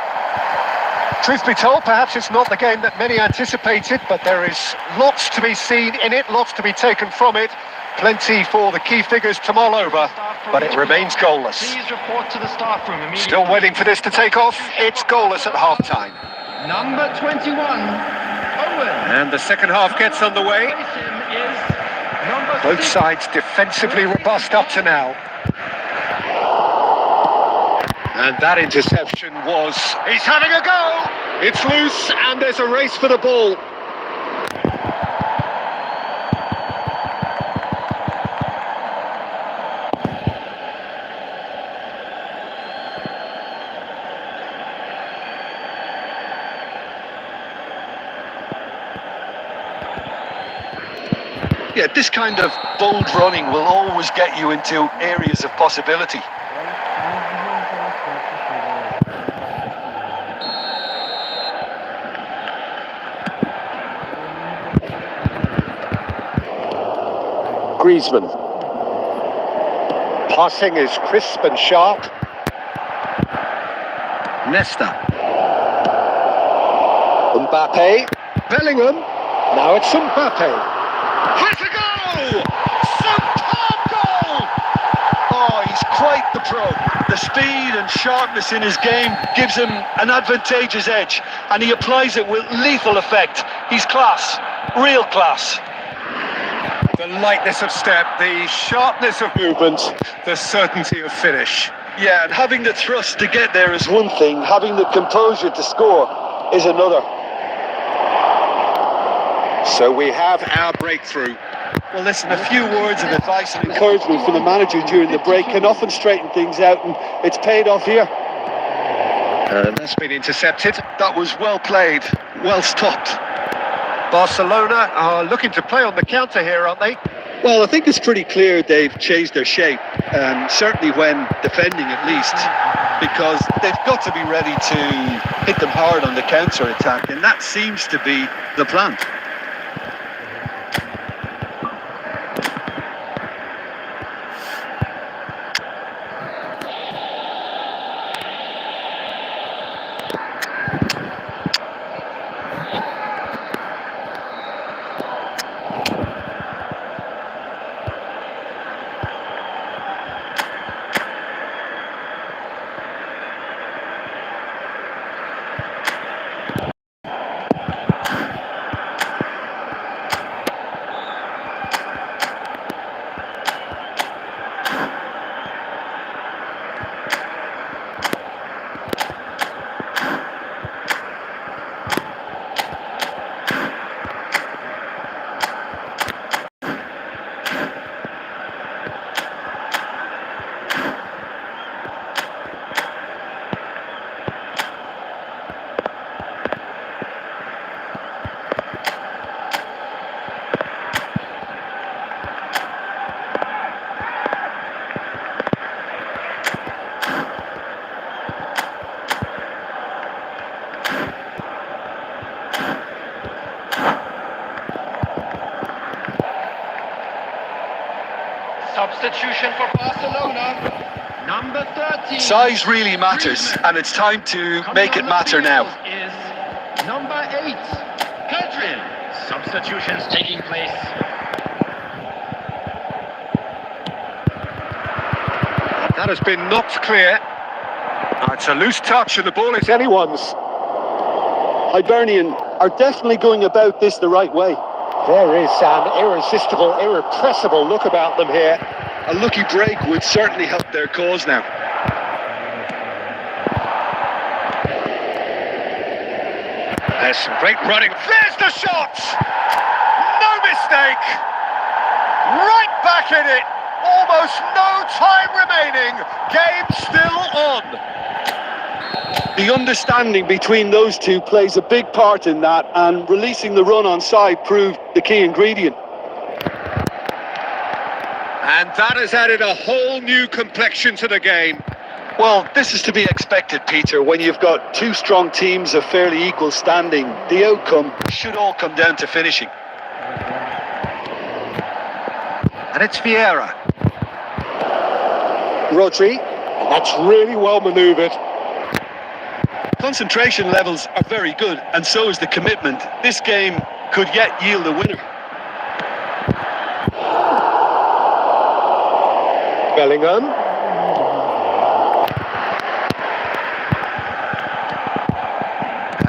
Truth be told, perhaps it's not the game that many anticipated, but there is lots to be seen in it, lots to be taken from it. Plenty for the key figures to mull over, but it remains goalless. Please report to the staff room immediately. Still waiting for this to take off. It's goalless at half-time. Number 21, Owen. And the second half gets underway. Both sides defensively robust up to now. And that interception was... He's having a go! It's loose and there's a race for the ball. Yeah, this kind of bold running will always get you into areas of possibility. Griezmann. Passing is crisp and sharp. Nesta. Mbappe. Bellingham. Now it's Mbappe. Has a goal! Superb goal! Oh, he's quite the pro. The speed and sharpness in his game gives him an advantageous edge, and he applies it with lethal effect. He's class, real class. The lightness of step, the sharpness of movement, the certainty of finish. Yeah, and having the thrust to get there is one thing, having the composure to score is another. So we have our breakthrough. Well, listen, a few words of advice and encouragement from the manager during the break can often straighten things out, and it's paid off here. That's been intercepted. That was well played, well stopped. Barcelona are looking to play on the counter here, aren't they? Well, I think it's pretty clear they've changed their shape, certainly when defending at least, Because they've got to be ready to hit them hard on the counter-attack, and that seems to be the plan. Substitution for Barcelona. Number 13. Size really matters, and it's time to make it matter now. Is number 8. Pedrin. Substitutions taking place. That has been knocked clear. It's a loose touch and the ball is Anyone's. Hibernian are definitely going about this the right way. There is an irresistible, irrepressible look about them here. A lucky break would certainly help their cause now. There's some great running. There's the shot! No mistake! Right back in it! Almost no time remaining. Game still on. The understanding between those two plays a big part in that, and releasing the run on side proved the key ingredient. And that has added a whole new complexion to the game. Well, this is to be expected, Peter. When you've got two strong teams of fairly equal standing, the outcome should all come down to finishing. And it's Vieira. Rodri. That's really well manoeuvred. Concentration levels are very good, and so is the commitment. This game could yet yield a winner. Bellingham.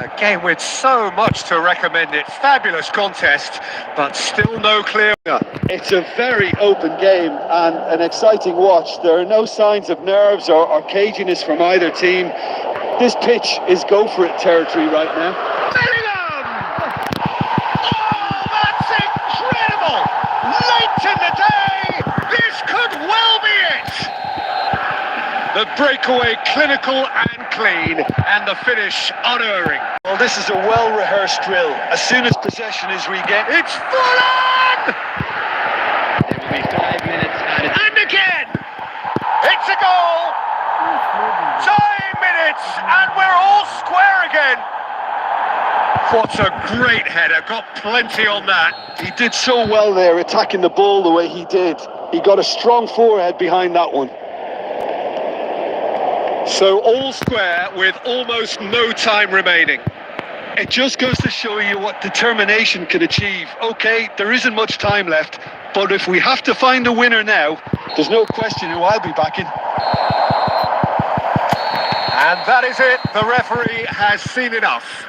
A game with so much to recommend it. Fabulous contest, but still no clear. It's a very open game and an exciting watch. There are no signs of nerves or caginess from either team. This pitch is go-for-it territory right now. Bellingham! Oh, that's incredible! Late in the day, this could well be it! The breakaway clinical and clean, and the finish unerring. Well, this is a well-rehearsed drill. As soon as possession is regained, It's full on! There will be 5 minutes added. And again! It's a goal! Time minutes, and we're all square again. What a great header, got plenty on that. He did so well there, attacking the ball the way he did. He got a strong forehead behind that one. So all square with almost no time remaining. It just goes to show you what determination can achieve. Okay, there isn't much time left, but if we have to find a winner now, there's no question who I'll be backing. And that is it. The referee has seen enough.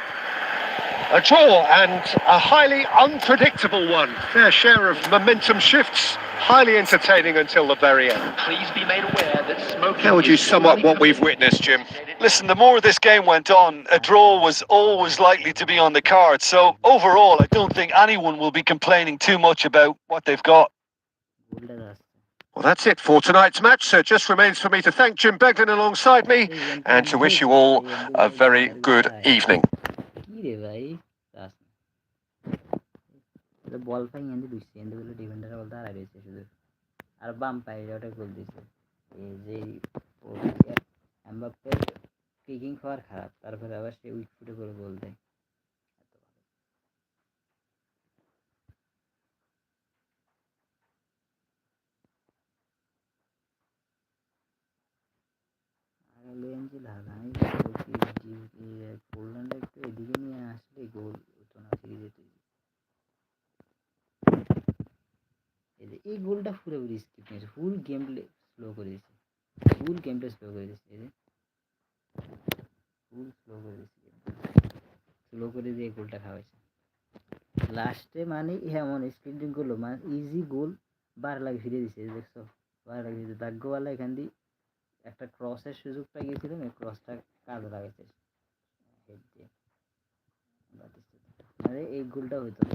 A draw and a highly unpredictable one. Fair share of momentum shifts. Highly entertaining until the very end. Please be made aware that smoking. How would you sum up what we've witnessed, Jim? Listen, the more this game went on, a draw was always likely to be on the cards. So overall, I don't think anyone will be complaining too much about what they've got. Well, that's it for tonight's match. So it just remains for me to thank Jim Beglin alongside me and to wish you all a very good evening. বল পাই এনে দিচ্ছে এনে বলে defender বলতে আর রয়েছে শুধু আর বাম পায়ে ওটা গোল দিছে এই যে এমবাপ্পের কিকিং খাওয়ার খারাপ তারপরে আবার সে উইক ফুটে করে গোল দেয় পোল্যান্ড একটু এদিকে নিয়ে আসলে গোল হতো না সিরিজে এই গোলটা পুরোপুরি স্কিপ নিয়েছে ফুল গেম প্লে স্লো করে দিয়েছে ফুল স্লো করে দিয়ে গোলটা খাওয়াইছে লাস্টে মানে এমন স্প্রিন্টিং করলো মানে ইজি গোল বার লাগে ফিরে দিছে দেখছো বার লাগে ফিরে ভাগ্যওয়ালা এখান দিয়ে একটা ক্রসের সুযোগটা গিয়েছিল ক্রসটা কাজে লাগাইছে মানে এই গোলটা হইতো না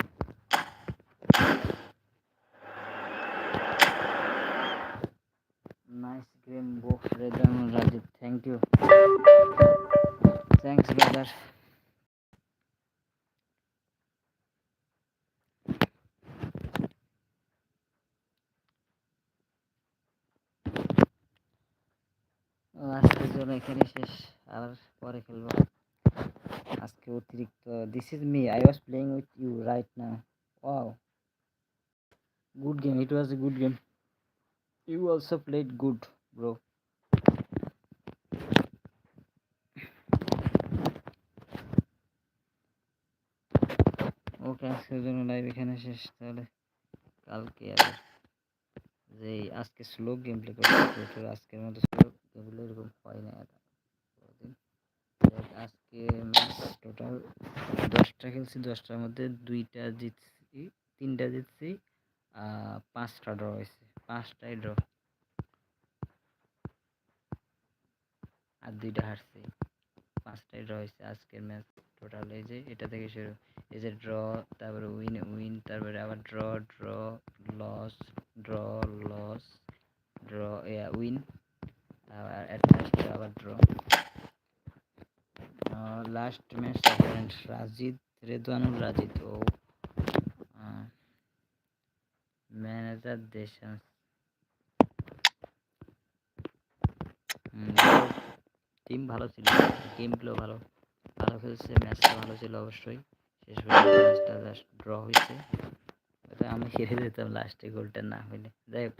Nice game, both Redam and Rajit. Thank you. Thanks, brother. আজকের জন্য এখানে শেষ আর পরে খেলবো আজকে অতিরিক্ত this is me I was playing with you right now wow good game it was a good game you also played good bro ওকে আজকের জন্য লাইভ এখানে শেষ তাহলে কালকে আবার যে আজকে স্লো গেম প্লে করতে আজকের মতো স্লো গেমগুলো এরকম হয় না আজকে ম্যাচ টোটাল 10টা খেলছি 10টার মধ্যে 2টা জিতছি 3টা জিতছি 5টা ড্র হয়েছে 5টাই ড্র আর 2টা হারছি 5টাই ড্র হয়েছে আজকের ম্যাচ টোটাল এই যে এটা থেকে শুরু এই যে ড্র তারপরে উইন তারপরে আবার ড্র লস ড্র উইন আবার এট লাস্ট আবার ড্র লাস্ট ম্যাচ অপোনেন্ট রেদওয়ানুর রাজিদ ও ম্যানেজার দেশান টিম ভালো ছিল গেম প্লে ভালো খেলছে ম্যাচটা ভালো ছিল অবশ্যই শেষ পর্যন্ত ম্যাচটা জাস্ট ড্র হয়েছে আমি হেরে যেতাম লাস্টে গোলটা না হইলে যাই হোক